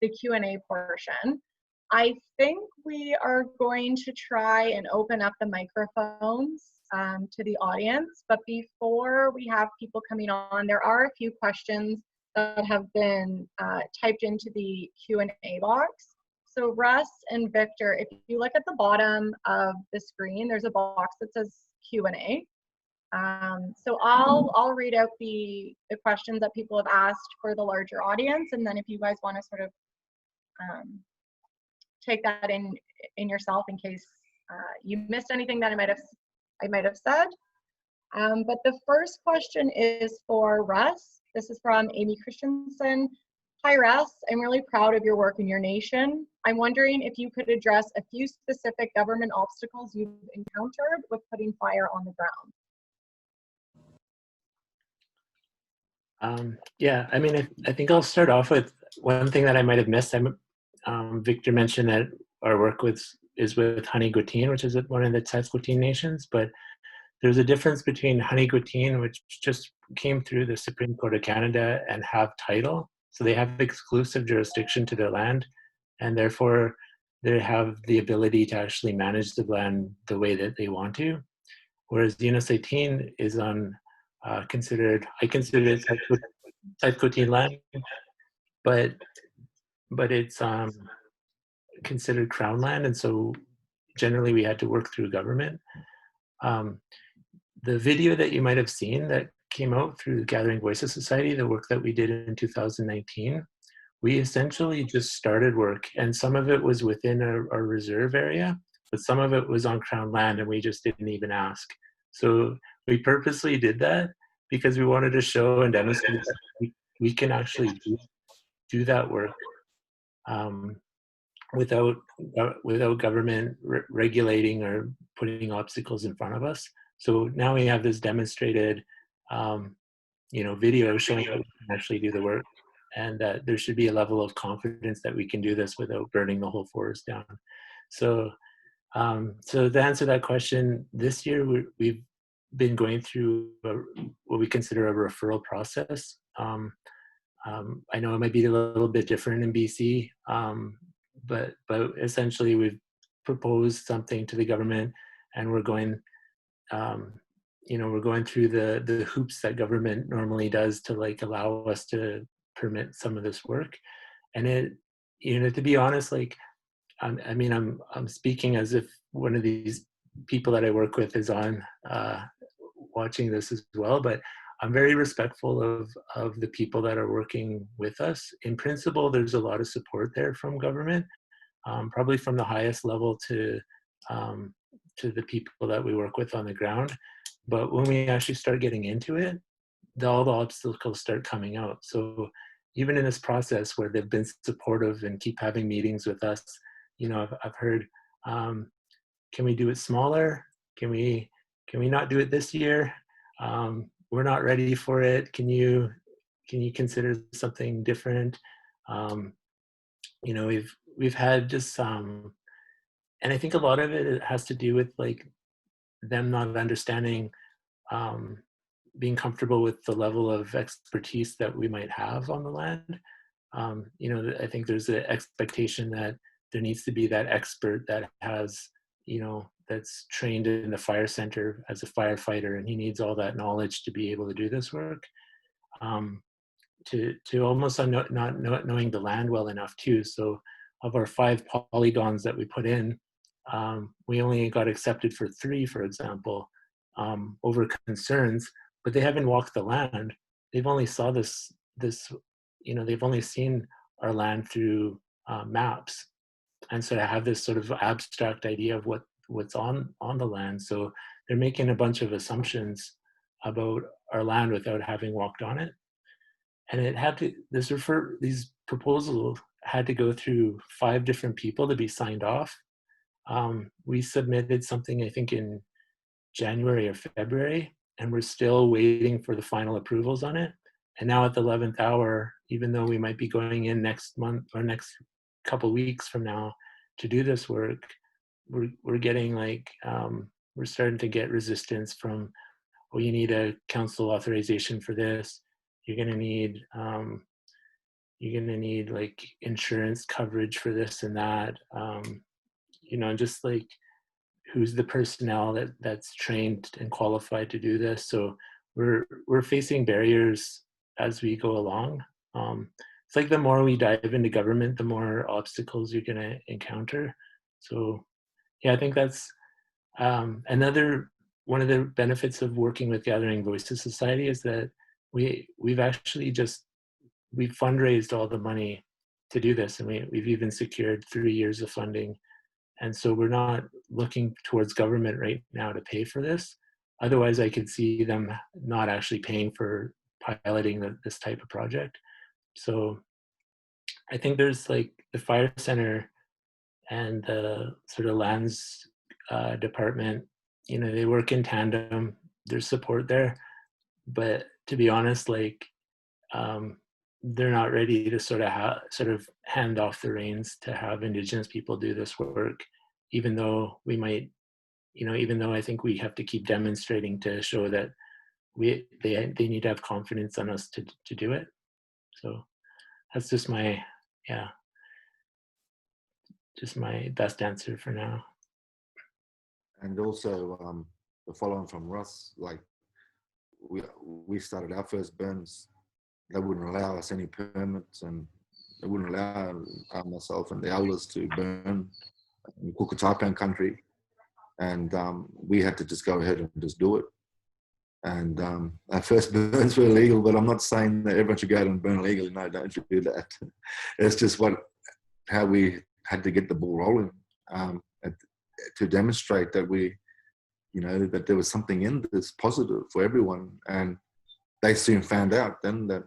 Speaker 1: the Q&A portion. I think we are going to try and open up the microphones to the audience, but before we have people coming on, there are a few questions that have been typed into the Q&A box. So Russ and Victor, if you look at the bottom of the screen, there's a box that says Q&A. So I'll read out the questions that people have asked for the larger audience, and then if you guys want to sort of take that in yourself in case you missed anything that I might have said. But the first question is for Russ. This is from Amy Christensen. Hi Russ, I'm really proud of your work in your nation. I'm wondering if you could address a few specific government obstacles you've encountered with putting fire on the ground.
Speaker 5: Yeah, I mean, I think I'll start off with one thing that I might have missed. Victor mentioned that our work is with Hanigwitine, which is one of the Tsatsouline nations, but there's a difference between Hanigwitine, which just came through the Supreme Court of Canada and have title. So they have exclusive jurisdiction to their land, and therefore they have the ability to actually manage the land the way that they want to. Whereas Unisatine is on I consider it Tsatsouline land, but it's considered crown land, and so generally we had to work through government. The video that you might have seen that came out through the Gathering Voices Society, the work that we did in 2019, we essentially just started work, and some of it was within our reserve area, but some of it was on crown land, and we just didn't even ask. So we purposely did that because we wanted to show and demonstrate that we can actually do that work without government regulating or putting obstacles in front of us. So now we have this demonstrated, video showing that we can actually do the work, and that there should be a level of confidence that we can do this without burning the whole forest down. So to answer that question, this year we've been going through what we consider a referral process. I know it might be a little bit different in BC, but essentially we've proposed something to the government, and we're going through the hoops that government normally does to allow us to permit some of this work. And to be honest, I'm speaking as if one of these people that I work with is on watching this as well, but I'm very respectful of the people that are working with us. In principle, there's a lot of support there from government, probably from the highest level to the people that we work with on the ground. But when we actually start getting into it, all the obstacles start coming out. So even in this process where they've been supportive and keep having meetings with us, you know, I've heard, can we do it smaller? Can we not do it this year? We're not ready for it. Can you consider something different? You know, we've had just and I think a lot of it has to do with like them not understanding, being comfortable with the level of expertise that we might have on the land. You know, I think there's an expectation that there needs to be that expert that has, you know, that's trained in the fire center as a firefighter, and he needs all that knowledge to be able to do this work. To almost not knowing the land well enough too. So of our 5 polygons that we put in, we only got accepted for 3, for example, over concerns, but they haven't walked the land. They've only saw this, you know, they've only seen our land through maps. And so to have this sort of abstract idea of what's on the land. So they're making a bunch of assumptions about our land without having walked on it. And it had to, these proposals had to go through 5 different people to be signed off. We submitted something, I think, in January or February, and we're still waiting for the final approvals on it. And now at the 11th hour, even though we might be going in next month or next couple weeks from now to do this work, we're getting like, we're starting to get resistance from, oh, you need a council authorization for this. You're gonna need like insurance coverage for this and that. You know, just like who's the personnel that's trained and qualified to do this. So we're facing barriers as we go along. It's like the more we dive into government, the more obstacles you're gonna encounter. So yeah, I think that's another one of the benefits of working with Gathering Voices Society is that we've actually we've fundraised all the money to do this, and we've even secured 3 years of funding. And so we're not looking towards government right now to pay for this. Otherwise, I could see them not actually paying for piloting this type of project. So I think there's like the fire center and the sort of lands department, you know, they work in tandem, there's support there. But to be honest, like, they're not ready to sort of hand off the reins to have Indigenous people do this work, even though we might, you know, even though I think we have to keep demonstrating to show that they need to have confidence on us to do it. So that's just my best answer for now.
Speaker 6: And also the following from Russ, like we started our first burns. They wouldn't allow us any permits, and they wouldn't allow myself and the elders to burn in Kukutaipan country. And we had to just go ahead and just do it. And our first burns were illegal, but I'm not saying that everyone should go out and burn illegally. No, don't do that. It's just how we had to get the ball rolling to demonstrate that that there was something in this positive for everyone. And they soon found out then that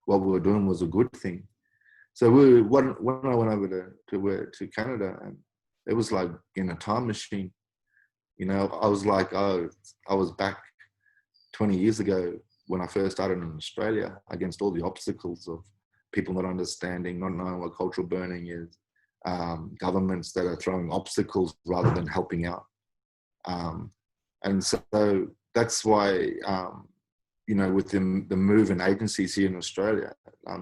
Speaker 6: what we were doing was a good thing. So when I went over to Canada, and it was like in a time machine. You know, I was like, oh, I was back 20 years ago when I first started in Australia, against all the obstacles of people not understanding, not knowing what cultural burning is, governments that are throwing obstacles rather than helping out. And so that's why, with the move in agencies here in Australia,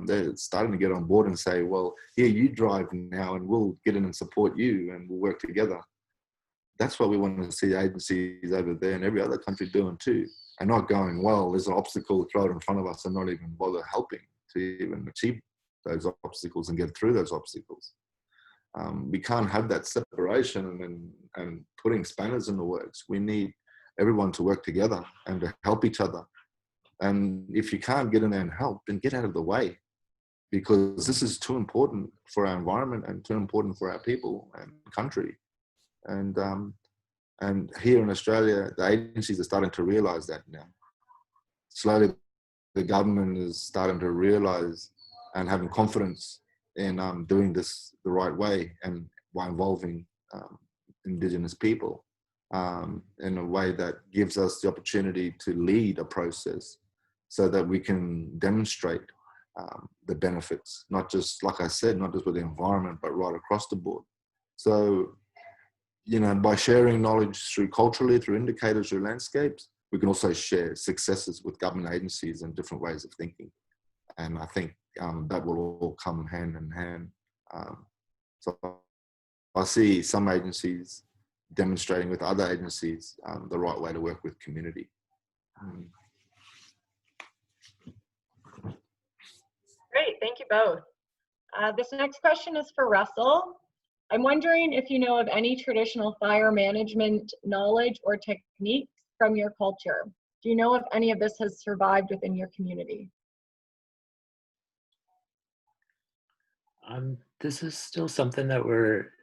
Speaker 6: they're starting to get on board and say, well, here, you drive now and we'll get in and support you and we'll work together. That's what we want to see agencies over there and every other country doing too, and not going, well, there's an obstacle, throw it in front of us, and not even bother helping to even achieve those obstacles and get through those obstacles. We can't have that separation and putting spanners in the works. We need everyone to work together and to help each other. And if you can't get in there and help, then get out of the way, because this is too important for our environment and too important for our people and country. And here in Australia, the agencies are starting to realise that now. Slowly the government is starting to realize and having confidence in doing this the right way, and by involving Indigenous people in a way that gives us the opportunity to lead a process so that we can demonstrate the benefits, not just, like I said, not just with the environment, but right across the board. So, you know, by sharing knowledge through culturally, through indicators, through landscapes, we can also share successes with government agencies and different ways of thinking. And I think that will all come hand in hand. So I see some agencies demonstrating with other agencies the right way to work with community.
Speaker 1: Great, thank you both. This next question is for Russell. I'm wondering if you know of any traditional fire management knowledge or techniques from your culture. Do you know if any of this has survived within your community?
Speaker 5: This is still something that we're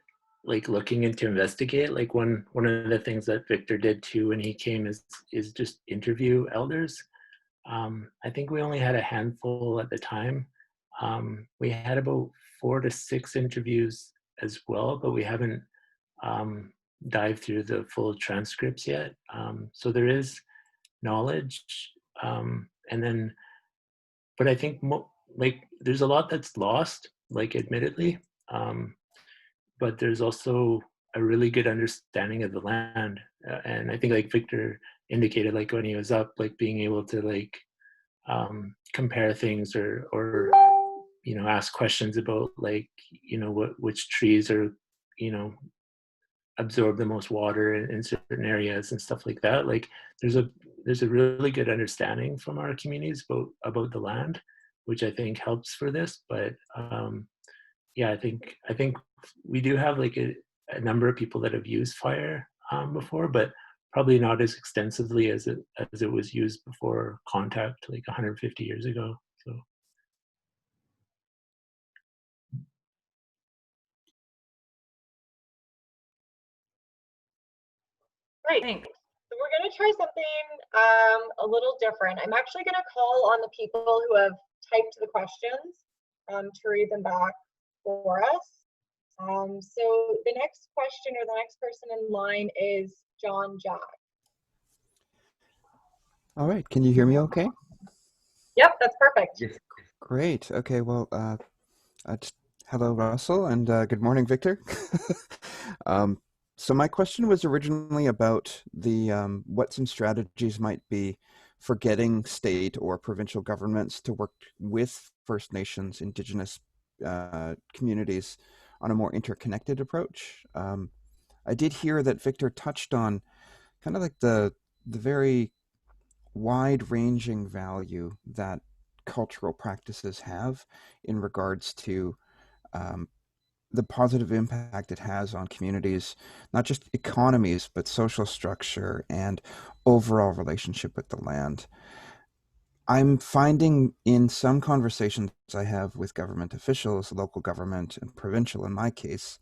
Speaker 5: like looking into investigate. Like one of the things that Victor did too when he came is just interview elders. I think we only had a handful at the time. We had about 4 to 6 interviews as well, but we haven't dived through the full transcripts yet. So there is knowledge, and then, but I think like there's a lot that's lost, like admittedly, but there's also a really good understanding of the land, and I think like Victor indicated, like when he was up, like being able to like compare things or you know, ask questions about like, you know, which trees are, you know, absorb the most water in certain areas and stuff like that. Like there's a really good understanding from our communities about the land, which I think helps for this. But yeah, I think we do have like a number of people that have used fire before, but probably not as extensively as it was used before contact, like 150 years ago. So.
Speaker 1: Great.
Speaker 3: Thanks.
Speaker 1: So we're going to try something a little different. I'm actually going to call on the people who have typed the questions to read them back for us. So the next question, or the next person in line, is John Jack.
Speaker 7: All right, can you hear me okay?
Speaker 1: Yep, that's perfect.
Speaker 6: Yes.
Speaker 7: Great. Okay, well, hello, Russell, and good morning, Victor. So my question was originally about the what some strategies might be for getting state or provincial governments to work with First Nations, Indigenous communities on a more interconnected approach. I did hear that Victor touched on kind of like the very wide-ranging value that cultural practices have in regards to the positive impact it has on communities, not just economies, but social structure and overall relationship with the land. I'm finding in some conversations I have with government officials, local government and provincial in my case,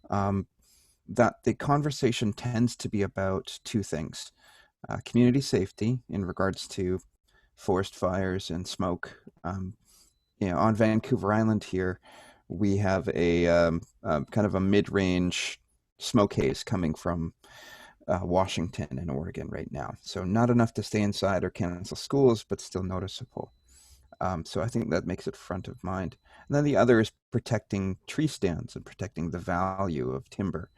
Speaker 7: that the conversation tends to be about 2 things. Community safety in regards to forest fires and smoke. You know, on Vancouver Island here, we have a kind of a mid-range smoke haze coming from Washington and Oregon right now. So not enough to stay inside or cancel schools, but still noticeable. So I think that makes it front of mind. And then the other is protecting tree stands and protecting the value of timber.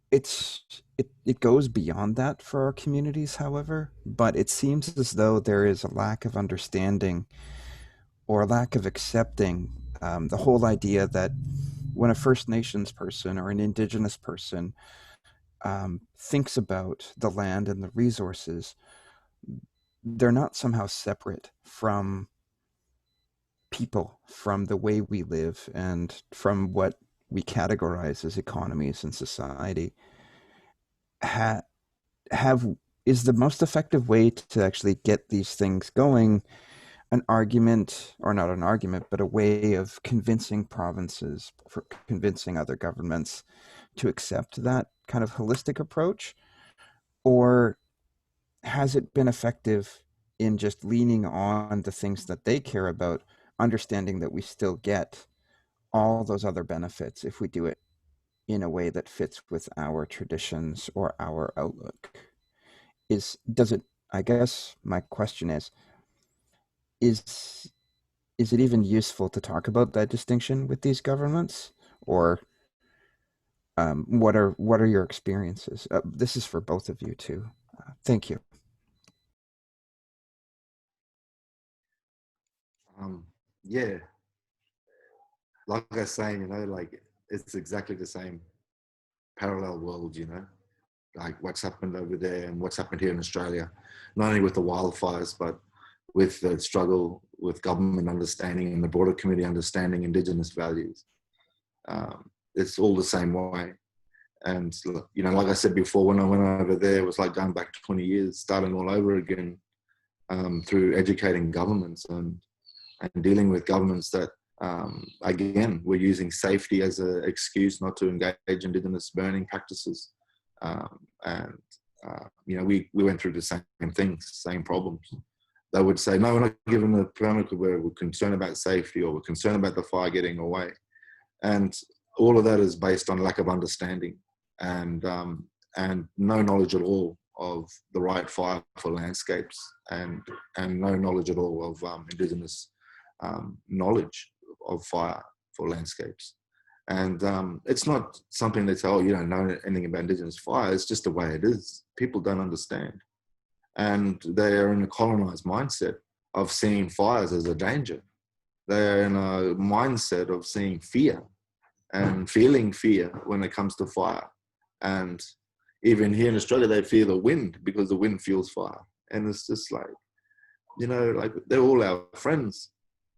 Speaker 7: It goes beyond that for our communities, however, but it seems as though there is a lack of understanding or a lack of accepting the whole idea that when a First Nations person or an Indigenous person thinks about the land and the resources, they're not somehow separate from people, from the way we live, and from what we categorize as economies and society. Is the most effective way to actually get these things going an argument, or not an argument, but a way of convincing provinces, for convincing other governments to accept that kind of holistic approach? Or has it been effective in just leaning on the things that they care about, understanding that we still get all those other benefits if we do it in a way that fits with our traditions or our outlook. I guess my question is it even useful to talk about that distinction with these governments, or what are your experiences? This is for both of you too. Thank you.
Speaker 6: Yeah, like I was saying, you know, like it's exactly the same parallel world, you know, like what's happened over there and what's happened here in Australia, not only with the wildfires, but with the struggle with government understanding and the broader community understanding Indigenous values. It's all the same way. And, you know, like I said before, when I went over there, it was like going back 20 years, starting all over again, through educating governments and dealing with governments that, again, were using safety as an excuse not to engage Indigenous burning practices. You know, we went through the same things, same problems. They would say, no, we're not giving the permit because we're concerned about safety, or we're concerned about the fire getting away. And all of that is based on lack of understanding and no knowledge at all of the right fire for landscapes, and no knowledge at all of Indigenous knowledge of fire for landscapes. And it's not something they say, oh, you don't know anything about Indigenous fire. It's just the way it is. People don't understand. And they are in a colonized mindset of seeing fires as a danger. They're in a mindset of seeing fear and feeling fear when it comes to fire. And even here in Australia, they fear the wind because the wind fuels fire. And it's just like, you know, like they're all our friends.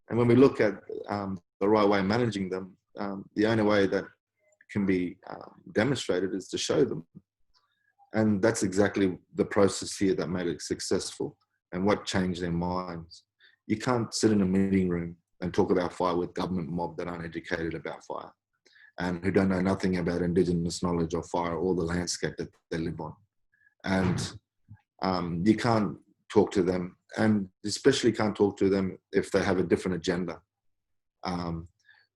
Speaker 6: And when we look at the right way of managing them, the only way that can be demonstrated is to show them. And that's exactly the process here that made it successful and what changed their minds. You can't sit in a meeting room and talk about fire with government mob that aren't educated about fire and who don't know nothing about Indigenous knowledge of fire or the landscape that they live on. And you can't talk to them, and especially can't talk to them if they have a different agenda,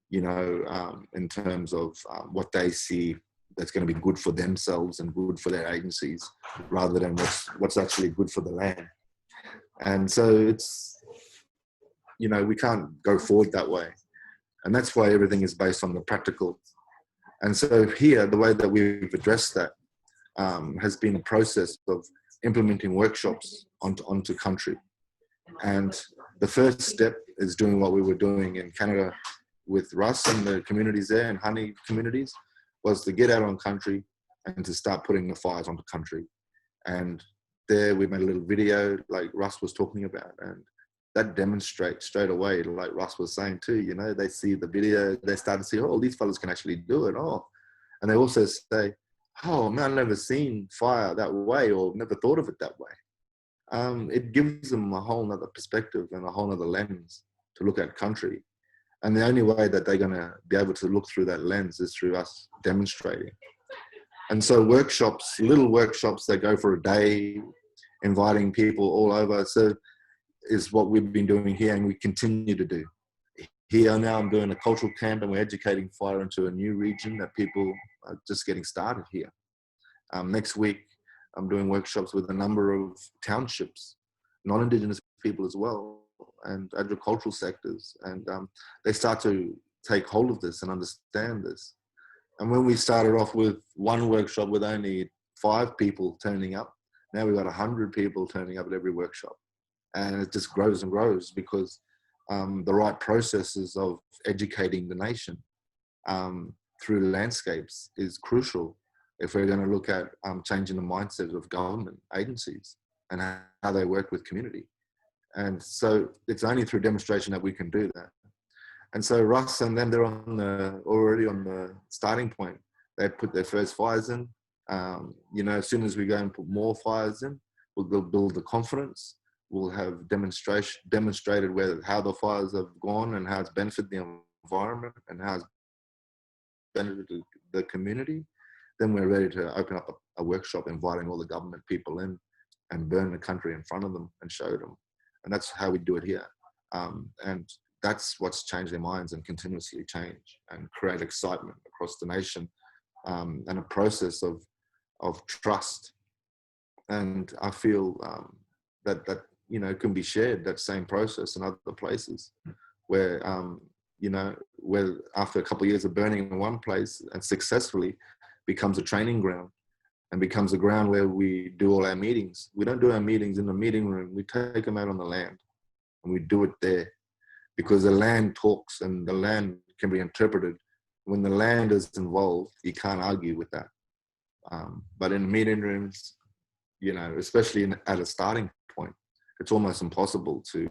Speaker 6: you know, in terms of what they see that's going to be good for themselves and good for their agencies, rather than what's actually good for the land. And so it's, you know, we can't go forward that way. And that's why everything is based on the practical. And so here, the way that we've addressed that has been a process of implementing workshops onto country. And the first step is doing what we were doing in Canada with Russ and the communities there and honey communities, was to get out on country and to start putting the fires onto country. And there we made a little video like Russ was talking about, and that demonstrates straight away, like Russ was saying too, you know, they see the video, they start to see, oh, these fellas can actually do it. Oh, and they also say, oh man, I've never seen fire that way, or never thought of it that way. It gives them a whole nother perspective and a whole nother lens to look at country. And the only way that they're going to be able to look through that lens is through us demonstrating. And so workshops, little workshops that go for a day, inviting people all over, so is what we've been doing here, and we continue to do. Here now I'm doing a cultural camp, and we're educating fire into a new region that people are just getting started here. Next week, I'm doing workshops with a number of townships, non-Indigenous people as well, and agricultural sectors. And they start to take hold of this and understand this. And when we started off with one workshop with only 5 people turning up, now we've got 100 people turning up at every workshop. And it just grows and grows because the right processes of educating the nation through landscapes is crucial if we're going to look at changing the mindset of government agencies and how they work with community. And so it's only through demonstration that we can do that. And so Russ and them, they're already on the starting point. They put their first fires in. You know, as soon as we go and put more fires in, we'll build the confidence. We'll have demonstrated how the fires have gone and how it's benefited the environment and how it's benefited the community. Then we're ready to open up a workshop, inviting all the government people in and burn the country in front of them and show them. And that's how we do it here. And that's what's changed their minds and continuously change and create excitement across the nation, and a process of trust. And I feel that you know, can be shared, that same process in other places, where you know, where after a couple of years of burning in one place and successfully becomes a training ground and becomes a ground where we do all our meetings. We don't do our meetings in the meeting room. We take them out on the land and we do it there, because the land talks and the land can be interpreted. When the land is involved, you can't argue with that. But in meeting rooms, you know, especially at a starting point, it's almost impossible to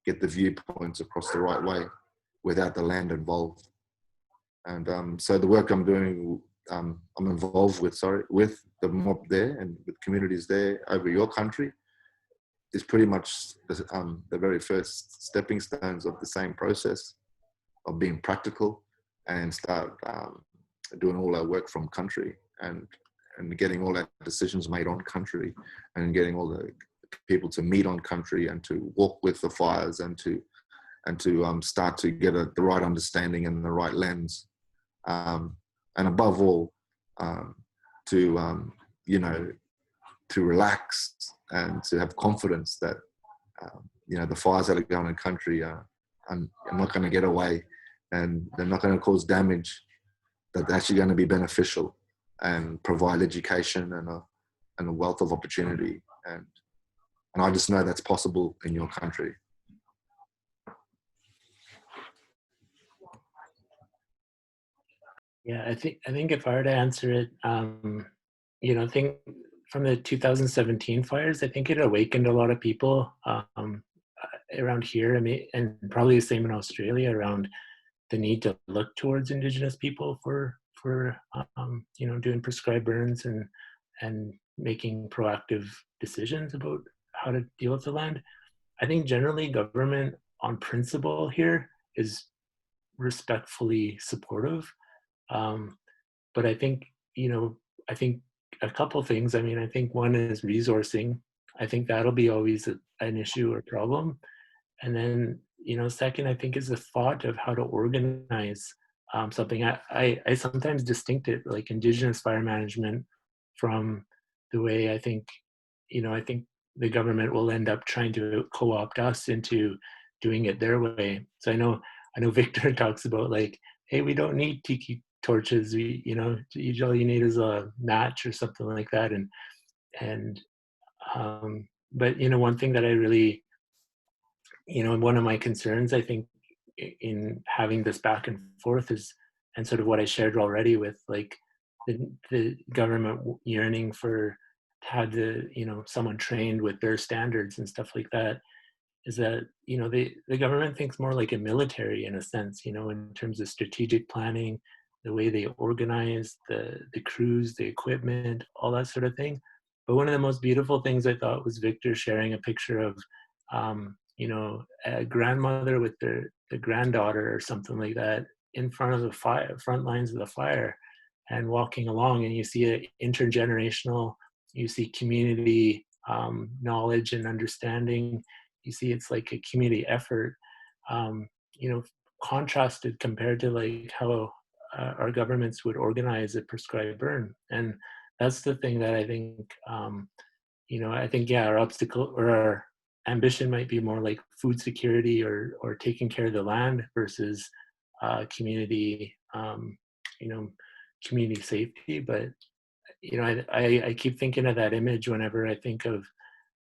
Speaker 6: get the viewpoints across the right way without the land involved. And so the work I'm doing, I'm involved with the mob there and with communities there over your country, is pretty much the very first stepping stones of the same process of being practical and start doing all our work from country and getting all our decisions made on country and getting all the people to meet on country and to walk with the fires and to start to get the right understanding and the right lens. And above all, you know, to relax and to have confidence that, you know, the fires that are going in country are not going to get away and they're not going to cause damage, that they're actually going to be beneficial and provide education and a wealth of opportunity. And I just know that's possible in your country.
Speaker 5: Yeah, I think if I were to answer it, you know, I think from the 2017 fires, I think it awakened a lot of people around here. I mean, and probably the same in Australia, around the need to look towards Indigenous people for you know, doing prescribed burns and making proactive decisions about how to deal with the land. I think generally government on principle here is respectfully supportive. But I think, you know, I think a couple things. I mean, I think one is resourcing. I think that'll be always an issue or problem. And then, you know, second, I think is the thought of how to organize something. I sometimes distinct it like Indigenous fire management from the way I think, you know, I think the government will end up trying to co-opt us into doing it their way. So I know Victor talks about like, hey, we don't need tiki torches. We, you know, all you need is a match or something like that. But you know, one thing that I really, you know, one of my concerns, I think, in having this back and forth is, and sort of what I shared already with like the government yearning for to have you know, someone trained with their standards and stuff like that, is that, you know, the government thinks more like a military in a sense, you know, in terms of strategic planning, the way they organize the crews, the equipment, all that sort of thing. But one of the most beautiful things I thought was Victor sharing a picture of, you know, a grandmother with the granddaughter or something like that in front of the front lines of the fire and walking along, and you see it intergenerational, you see community knowledge and understanding. You see it's like a community effort, you know, contrasted compared to like how our governments would organize a prescribed burn. And that's the thing that I think, you know, I think, yeah, our obstacle or our ambition might be more like food security or taking care of the land versus community, you know, community safety. But, you know, I keep thinking of that image whenever I think of,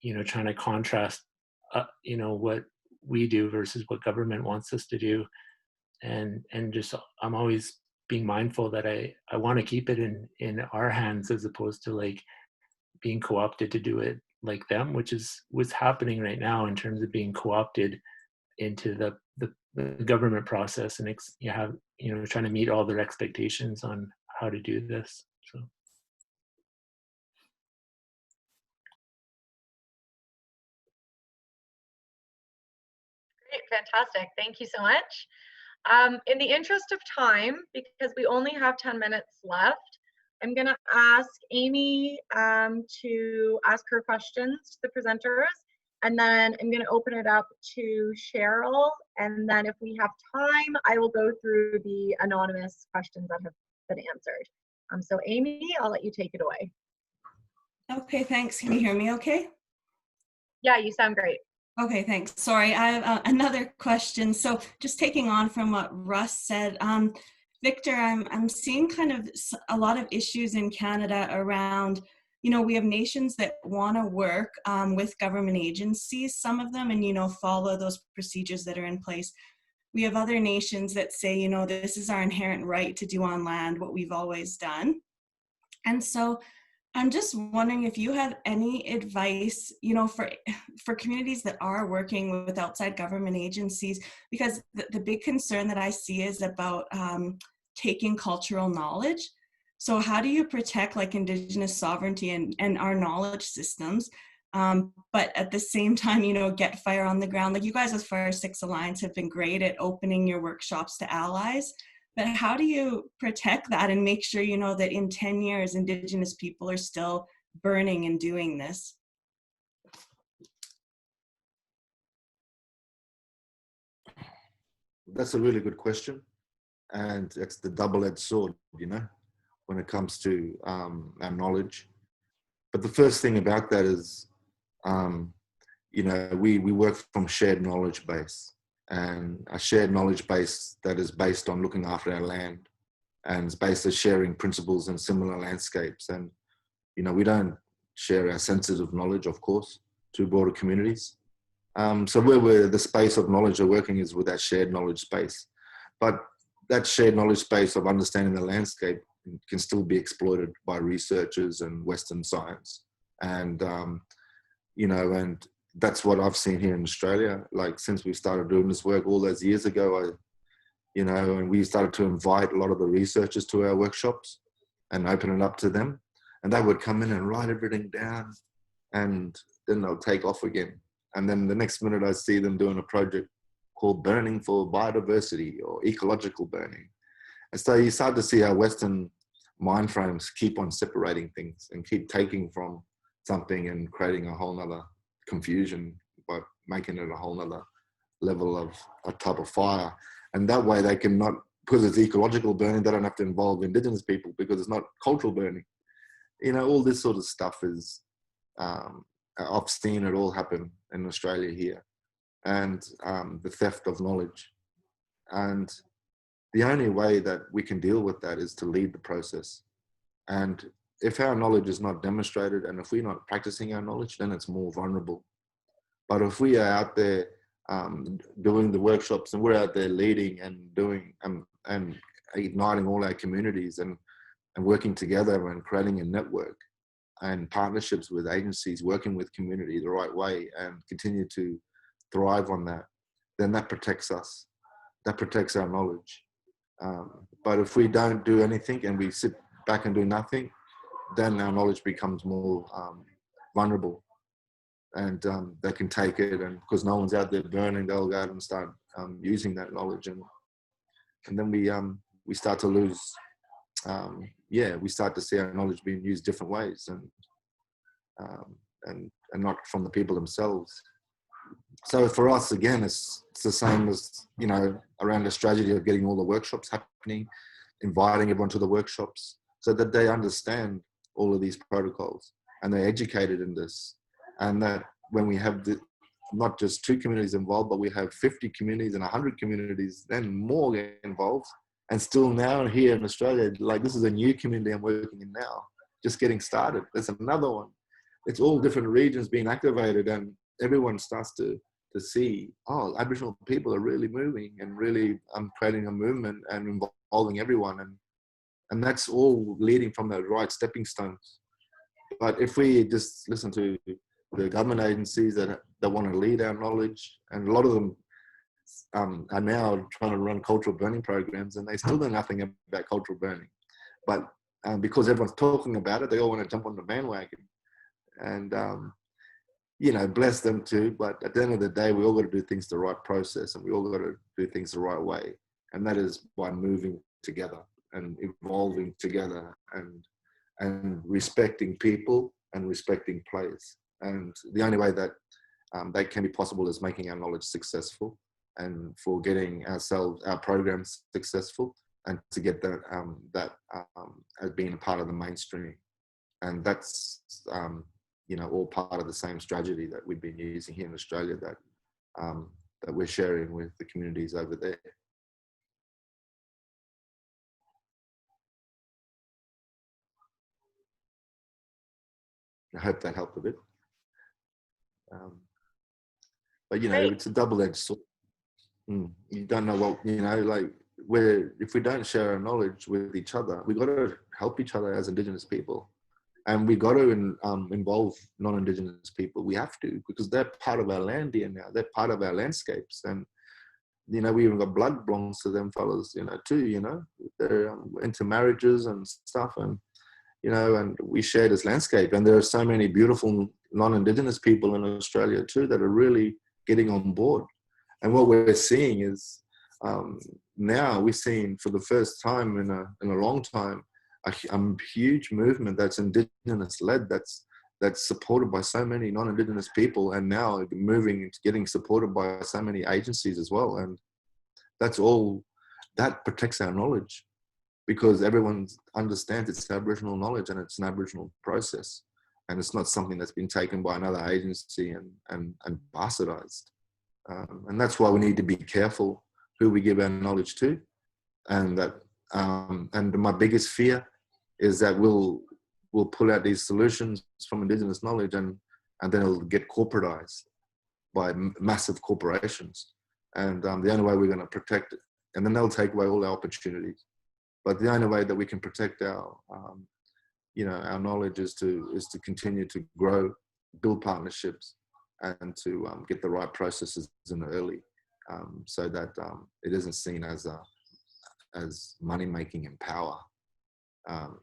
Speaker 5: you know, trying to contrast, you know, what we do versus what government wants us to do. And just, I'm always being mindful that I want to keep it in our hands as opposed to like being co-opted to do it like them, which is what's happening right now in terms of being co-opted into the government process, and you have, you know, trying to meet all their expectations on how to do this. So.
Speaker 1: Great, fantastic. Thank you so much. In the interest of time, because we only have 10 minutes left, I'm going to ask Amy to ask her questions to the presenters, And then I'm going to open it up to Cheryl. And then if we have time, I will go through the anonymous questions that have been answered. So Amy, I'll let you take it away.
Speaker 8: Okay, thanks. Can you hear me okay?
Speaker 1: Yeah, you sound great.
Speaker 8: Okay, thanks. Sorry, I have another question. So just taking on from what Russ said, Victor, I'm seeing kind of a lot of issues in Canada around, you know, we have nations that want to work with government agencies, some of them, and, you know, follow those procedures that are in place. We have other nations that say, you know, this is our inherent right to do on land what we've always done. And so I'm just wondering if you have any advice, you know, for communities that are working with outside government agencies, because the big concern that I see is about taking cultural knowledge. So how do you protect like Indigenous sovereignty and our knowledge systems, but at the same time, you know, get fire on the ground? Like you guys as Fire 6 Alliance have been great at opening your workshops to allies. But how do you protect that and make sure, you know, that in 10 years, Indigenous people are still burning and doing this?
Speaker 6: That's a really good question. And it's the double-edged sword, you know, when it comes to our knowledge. But the first thing about that is, you know, we work from shared knowledge base, and a shared knowledge base that is based on looking after our land and it's based on sharing principles and similar landscapes. And, you know, we don't share our sensitive knowledge, of course, to broader communities. So where the space of knowledge we're working is with that shared knowledge space. But that shared knowledge space of understanding the landscape can still be exploited by researchers and Western science. And, you know, and that's what I've seen here in Australia. Like since we started doing this work all those years ago, you know, and we started to invite a lot of the researchers to our workshops and open it up to them. And they would come in and write everything down and then they'll take off again. And then the next minute I see them doing a project called Burning for Biodiversity or Ecological Burning. And so you start to see how Western mind frames keep on separating things and keep taking from something and creating a whole nother confusion by making it a whole nother level of a type of fire. And that way they can not, because it's ecological burning, they don't have to involve Indigenous people because it's not cultural burning. You know, all this sort of stuff is, I've seen it all happen in Australia here. And the theft of knowledge. And the only way that we can deal with that is to lead the process. And if our knowledge is not demonstrated and if we're not practicing our knowledge, then it's more vulnerable. But if we are out there doing the workshops and we're out there leading and doing and igniting all our communities and working together and creating a network and partnerships with agencies, working with community the right way and continue to thrive on that, then that protects us. That protects our knowledge. But if we don't do anything and we sit back and do nothing, then our knowledge becomes more vulnerable. And they can take it, and because no one's out there burning, they'll go out and start using that knowledge, and then we start to lose. We start to see our knowledge being used different ways, and not from the people themselves. So for us, again, it's the same as, you know, around the strategy of getting all the workshops happening, inviting everyone to the workshops so that they understand all of these protocols and they're educated in this. And that when we have not just 2 communities involved, but we have 50 communities and 100 communities, then more get involved. And still now here in Australia, like this is a new community I'm working in now, just getting started. There's another one. It's all different regions being activated, and everyone starts to see, oh, Aboriginal people are really moving and really creating a movement and involving everyone. And that's all leading from the right stepping stones. But if we just listen to the government agencies that want to lead our knowledge, and a lot of them are now trying to run cultural burning programs, and they still know nothing about cultural burning. But because everyone's talking about it, they all want to jump on the bandwagon. And, you know, bless them too. But at the end of the day, we all got to do things the right process, and we all got to do things the right way. And that is by moving together and evolving together and respecting people and respecting place. And the only way that that can be possible as making our knowledge successful and for getting our programs successful, and to get that as being a part of the mainstream. And that's all part of the same strategy that we've been using here in Australia, that we're sharing with the communities over there. I hope that helped a bit. But it's a double-edged sword. You don't know what, if we don't share our knowledge with each other, we got to help each other as Indigenous people. And we got to involve non-Indigenous people. We have to, because they're part of our land here now. They're part of our landscapes. And, we even got blood belongs to them fellas, too, They're into marriages and stuff. And, and we share this landscape. And there are so many beautiful non-Indigenous people in Australia too that are really getting on board. And what we're seeing is now we're seeing for the first time in a long time a huge movement that's Indigenous led, that's supported by so many non-Indigenous people, and now moving into getting supported by so many agencies as well. And that's all that protects our knowledge, because everyone understands it's Aboriginal knowledge and it's an Aboriginal process, and it's not something that's been taken by another agency and bastardized. And that's why we need to be careful who we give our knowledge to, and that and my biggest fear is that we'll pull out these solutions from Indigenous knowledge and then it'll get corporatized by massive corporations, and the only way we're going to protect it, and then they'll take away all our opportunities. But the only way that we can protect our our knowledge is to continue to grow, build partnerships, and to get the right processes in early, so that it isn't seen as money making and power,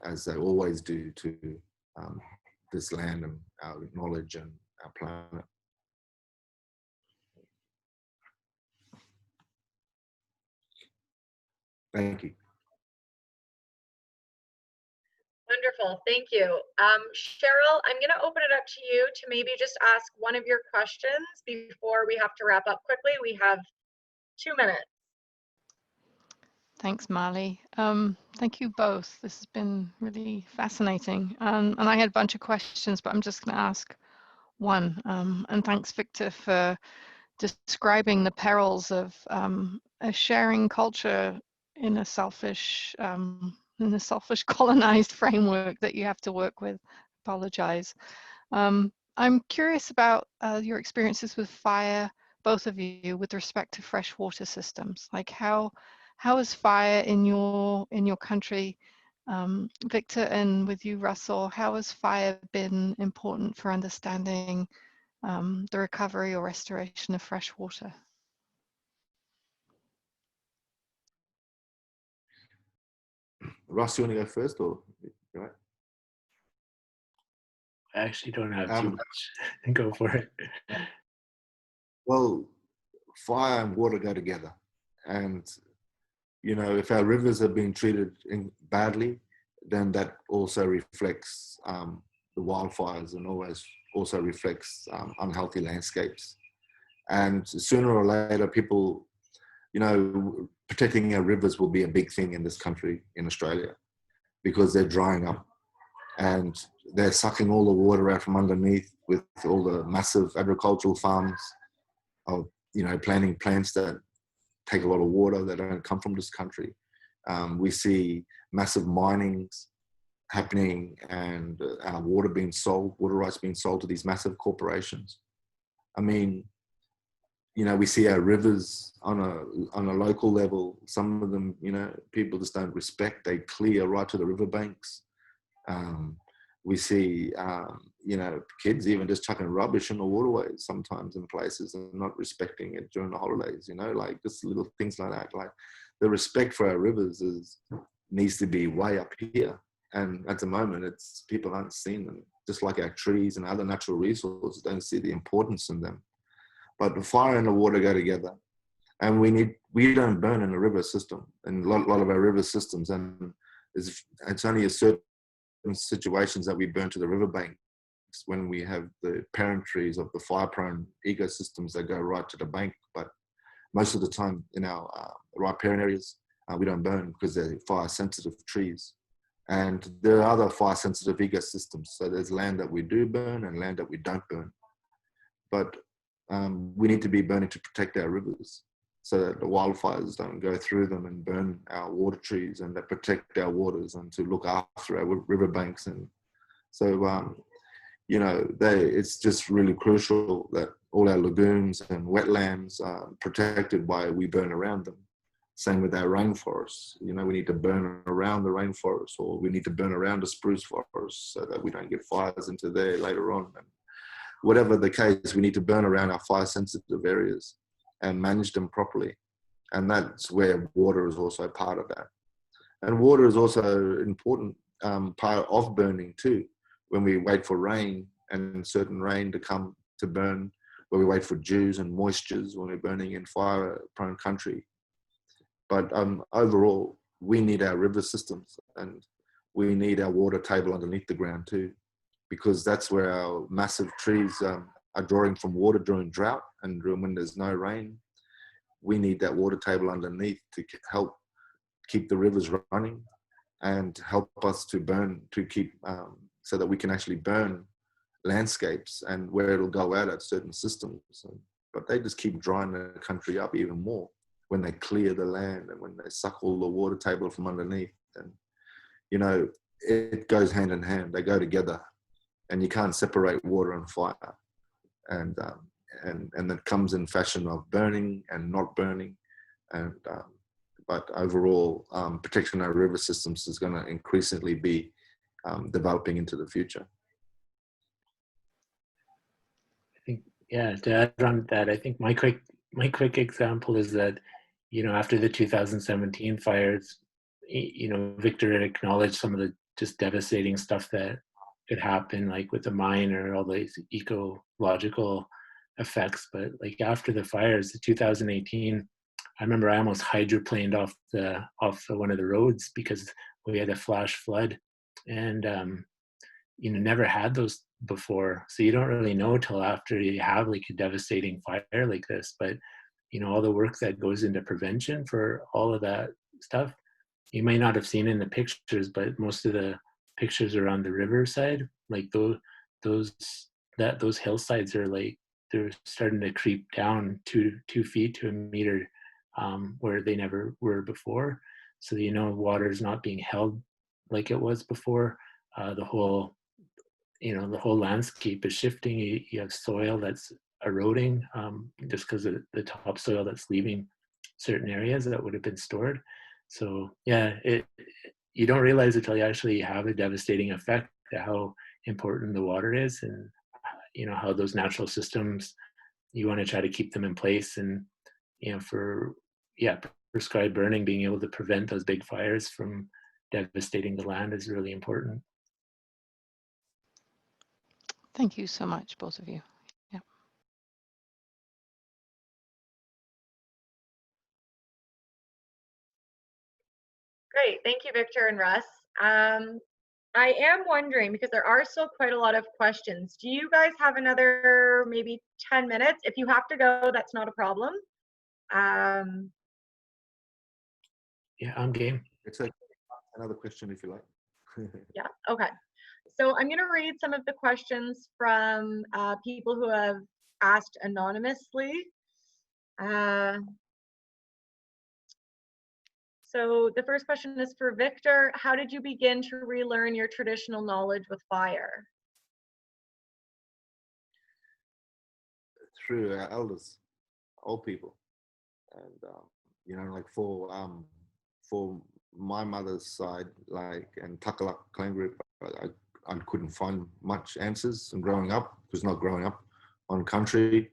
Speaker 6: as they always do to this land and our knowledge and our planet. Thank you.
Speaker 1: Wonderful, thank you. Cheryl, I'm going to open it up to you to maybe just ask one of your questions before we have to wrap up quickly. We have 2 minutes.
Speaker 9: Thanks, Marley. Thank you both. This has been really fascinating. And I had a bunch of questions, but I'm just going to ask one. And thanks, Victor, for describing the perils of a sharing culture in a selfish colonized framework that you have to work with. Apologize. I'm curious about your experiences with fire, both of you, with respect to freshwater systems. Like how is fire in your country, Victor, and with you, Russell? How has fire been important for understanding the recovery or restoration of fresh water?
Speaker 6: Ross, you want to go first, or right?
Speaker 5: I actually don't have too much. Go for it.
Speaker 6: Well, fire and water go together, and if our rivers have been treated badly, then that also reflects the wildfires, and always also reflects unhealthy landscapes. And sooner or later, people, protecting our rivers will be a big thing in this country, in Australia, because they're drying up and they're sucking all the water out from underneath with all the massive agricultural farms of, planting plants that take a lot of water that don't come from this country. We see massive minings happening, and our water rights being sold to these massive corporations. I mean, we see our rivers on a local level. Some of them, people just don't respect. They clear right to the riverbanks. We see, kids even just chucking rubbish in the waterways sometimes in places and not respecting it during the holidays, like just little things like that. Like the respect for our rivers needs to be way up here. And at the moment, people aren't seeing them, just like our trees and other natural resources, don't see the importance in them. But the fire and the water go together, and we don't burn in the river system, and a lot of our river systems, and it's only a certain situations that we burn to the riverbank when we have the parent trees of the fire-prone ecosystems that go right to the bank. But most of the time in our riparian areas, we don't burn because they're fire-sensitive trees. And there are other fire-sensitive ecosystems. So there's land that we do burn and land that we don't burn. But we need to be burning to protect our rivers so that the wildfires don't go through them and burn our water trees, and that protect our waters and to look after our riverbanks. And so, you know, it's just really crucial that all our lagoons and wetlands are protected while we burn around them. Same with our rainforests. You know, we need to burn around the rainforest, or we need to burn around the spruce forest so that we don't get fires into there later on. And whatever the case, we need to burn around our fire-sensitive areas and manage them properly. And that's where water is also part of that. And water is also an important part of burning too. When we wait for rain and certain rain to come to burn, where we wait for dews and moistures when we're burning in fire-prone country. But overall, we need our river systems, and we need our water table underneath the ground too, because that's where our massive trees are drawing from water during drought and when there's no rain. We need that water table underneath to help keep the rivers running and help us to burn, to keep, so that we can actually burn landscapes and where it'll go out at certain systems. But they just keep drying the country up even more when they clear the land and when they suck all the water table from underneath. And, you know, it goes hand in hand. They go together, and you can't separate water and fire. And that comes in fashion of burning and not burning. And but overall, protection of our river systems is going to increasingly be developing into the future.
Speaker 5: I think, yeah, to add on that, I think my quick example is that, you know, after the 2017 fires, you know, Victor had acknowledged some of the just devastating stuff that could happen, like with the mine or all these ecological effects. But like after the fires, the 2018, I remember I almost hydroplaned off one of the roads because we had a flash flood, and you know, never had those before. So you don't really know till after you have like a devastating fire like this. But you know, all the work that goes into prevention for all of that stuff, you may not have seen in the pictures, but most of the pictures are on the riverside. Like those hillsides are like, they're starting to creep down 2 feet to a meter, where they never were before. So, you know, water is not being held like it was before. The whole landscape is shifting. You have soil that's eroding just because of the topsoil that's leaving certain areas that would have been stored. So yeah, you don't realize it until you actually have a devastating effect to how important the water is, and you know how those natural systems, you want to try to keep them in place. And you know, for prescribed burning, being able to prevent those big fires from devastating the land is really important.
Speaker 9: Thank you so much, both of you. Yeah.
Speaker 1: Great, thank you, Victor and Russ. I am wondering, because there are still quite a lot of questions, do you guys have another maybe 10 minutes? If you have to go, that's not a problem.
Speaker 5: Yeah, I'm game.
Speaker 6: It's another question if you like.
Speaker 1: Yeah, okay. So I'm going to read some of the questions from people who have asked anonymously. So the first question is for Victor. How did you begin to relearn your traditional knowledge with fire?
Speaker 6: Through our elders, old people. And you know, like for my mother's side, like, and Takalak clan group, I couldn't find much answers. And growing up, was not growing up on country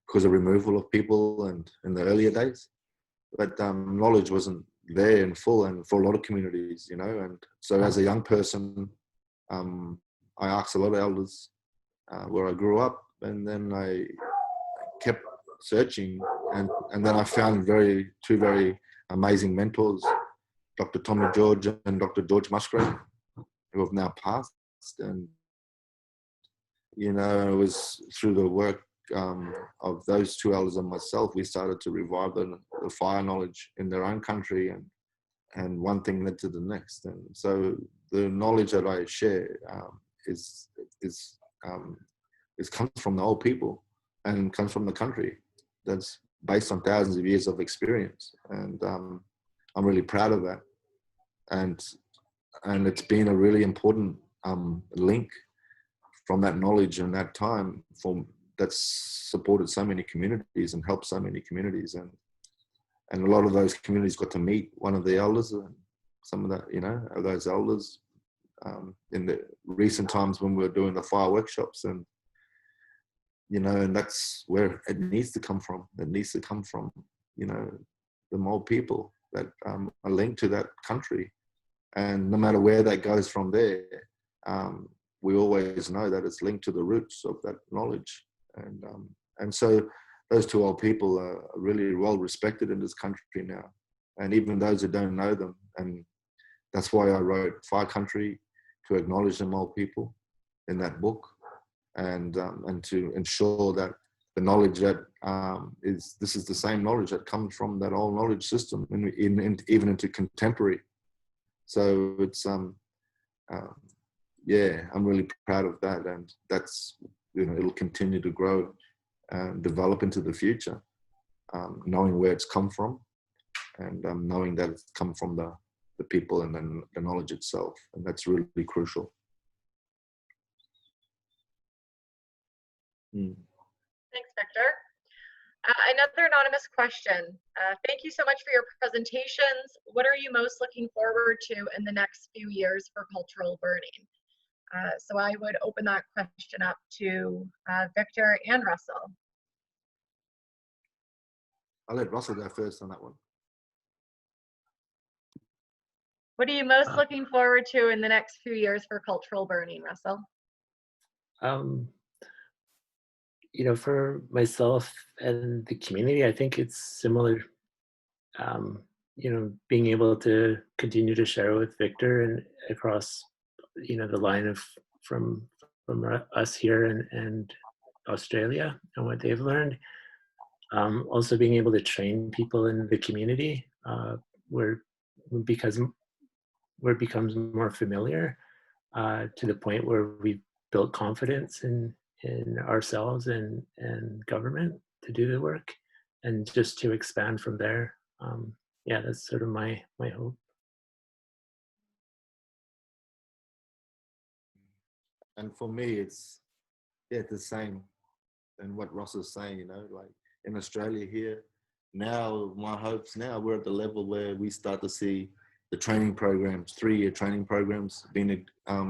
Speaker 6: because of removal of people and in the earlier days. But knowledge wasn't there in full, and for a lot of communities, you know. And so as a young person, I asked a lot of elders where I grew up, and then I kept searching, and then I found two very amazing mentors, Dr. Tommy George and Dr. George Musgrave, who have now passed. And you know, it was through the work of those two elders and myself, we started to revive the fire knowledge in their own country, and one thing led to the next. And so the knowledge that I share is comes from the old people and comes from the country. That's based on thousands of years of experience, and I'm really proud of that. And it's been a really important link from that knowledge and that time that's supported so many communities and helped so many communities, and a lot of those communities got to meet one of the elders, and some of that, you know, of those elders in the recent times when we were doing the fire workshops. And you know, and that's where it needs to come from. It needs to come from, you know, the Mold people that are linked to that country. And no matter where that goes from there, we always know that it's linked to the roots of that knowledge. And so those two old people are really well respected in this country now. And even those who don't know them. And that's why I wrote Fire Country, to acknowledge the Mold people in that book. And to ensure that the knowledge that this is the same knowledge that comes from that old knowledge system, even into contemporary. So it's yeah, I'm really proud of that, and that's, you know, it'll continue to grow and develop into the future, knowing where it's come from, and knowing that it's come from the people and then the knowledge itself, and that's really crucial.
Speaker 1: Thanks, Victor. Another anonymous question. Thank you so much for your presentations. What are you most looking forward to in the next few years for cultural burning? So I would open that question up to Victor and Russell.
Speaker 6: I'll let Russell go first on that one.
Speaker 1: What are you most looking forward to in the next few years for cultural burning, Russell?
Speaker 5: You know, for myself and the community, I think it's similar. You know, being able to continue to share with Victor and across, you know, the line of from us here and Australia and what they've learned. Also being able to train people in the community where it becomes more familiar to the point where we've built confidence in ourselves and government to do the work, and just to expand from there. Yeah, that's sort of my hope.
Speaker 6: And for me, it's the same and what Ross is saying, you know, like in Australia here, now my hopes now we're at the level where we start to see the training programs, 3-year training programs being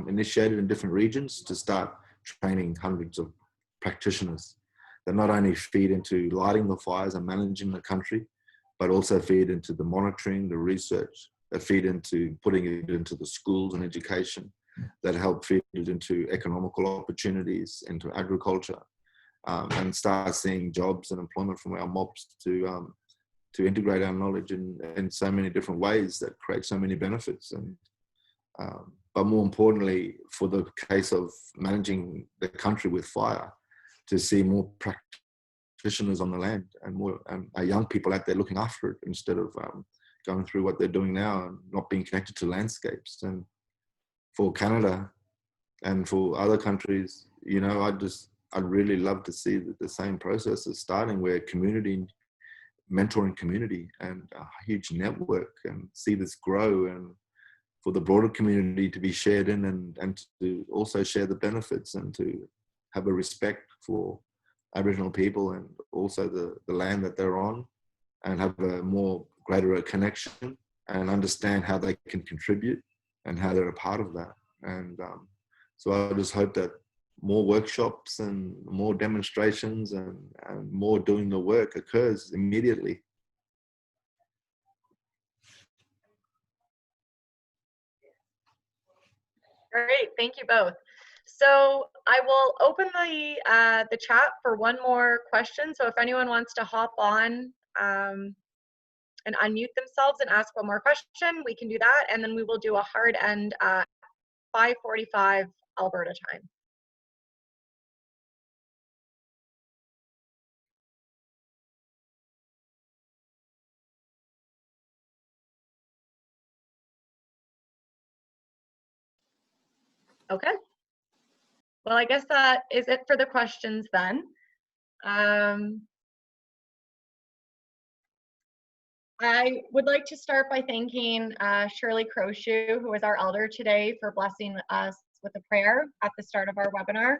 Speaker 6: initiated in different regions to start training hundreds of practitioners that not only feed into lighting the fires and managing the country, but also feed into the monitoring, the research, that feed into putting it into the schools and education, that help feed it into economical opportunities, into agriculture, and start seeing jobs and employment from our mobs to integrate our knowledge in so many different ways that create so many benefits. And but more importantly, for the case of managing the country with fire, to see more practitioners on the land and more young people out there looking after it, instead of going through what they're doing now and not being connected to landscapes. And for Canada and for other countries, you know, I'd really love to see the same process is starting, where community, mentoring community and a huge network, and see this grow, and for the broader community to be shared in, and to also share the benefits, and to have a respect for Aboriginal people and also the land that they're on, and have a more greater connection and understand how they can contribute and how they're a part of that. And so I just hope that more workshops and more demonstrations and more doing the work occurs immediately.
Speaker 1: Great, thank you both. So I will open the chat for one more question. So if anyone wants to hop on and unmute themselves and ask one more question, we can do that, and then we will do a hard end at 5:45 Alberta time. Okay. Well, I guess that is it for the questions then. I would like to start by thanking Shirley Crowshoe, who is our elder today, for blessing us with a prayer at the start of our webinar.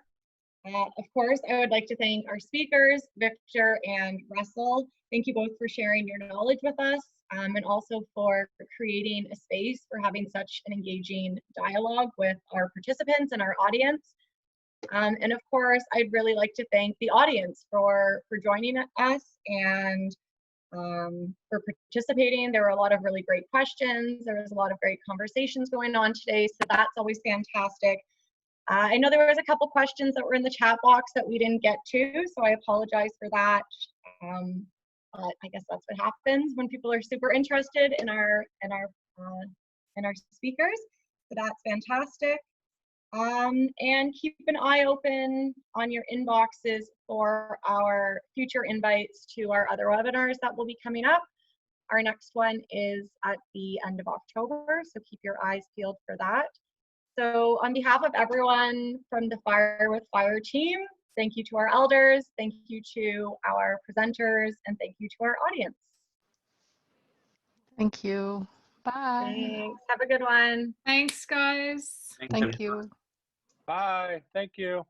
Speaker 1: Of course, I would like to thank our speakers, Victor and Russell. Thank you both for sharing your knowledge with us, and also for creating a space for having such an engaging dialogue with our participants and our audience. And of course, I'd really like to thank the audience for joining us and for participating. There were a lot of really great questions. There was a lot of great conversations going on today, so that's always fantastic. I know there was a couple questions that were in the chat box that we didn't get to, so I apologize for that. But I guess that's what happens when people are super interested in our speakers. So that's fantastic. And keep an eye open on your inboxes for our future invites to our other webinars that will be coming up. Our next one is at the end of October, so keep your eyes peeled for that. So on behalf of everyone from the Fire with Fire team, thank you to our elders, thank you to our presenters, and thank you to our audience.
Speaker 9: Thank you. Bye.
Speaker 1: Thanks. Have a good one.
Speaker 3: Thanks, guys.
Speaker 9: Thank you.
Speaker 10: Bye. Thank you.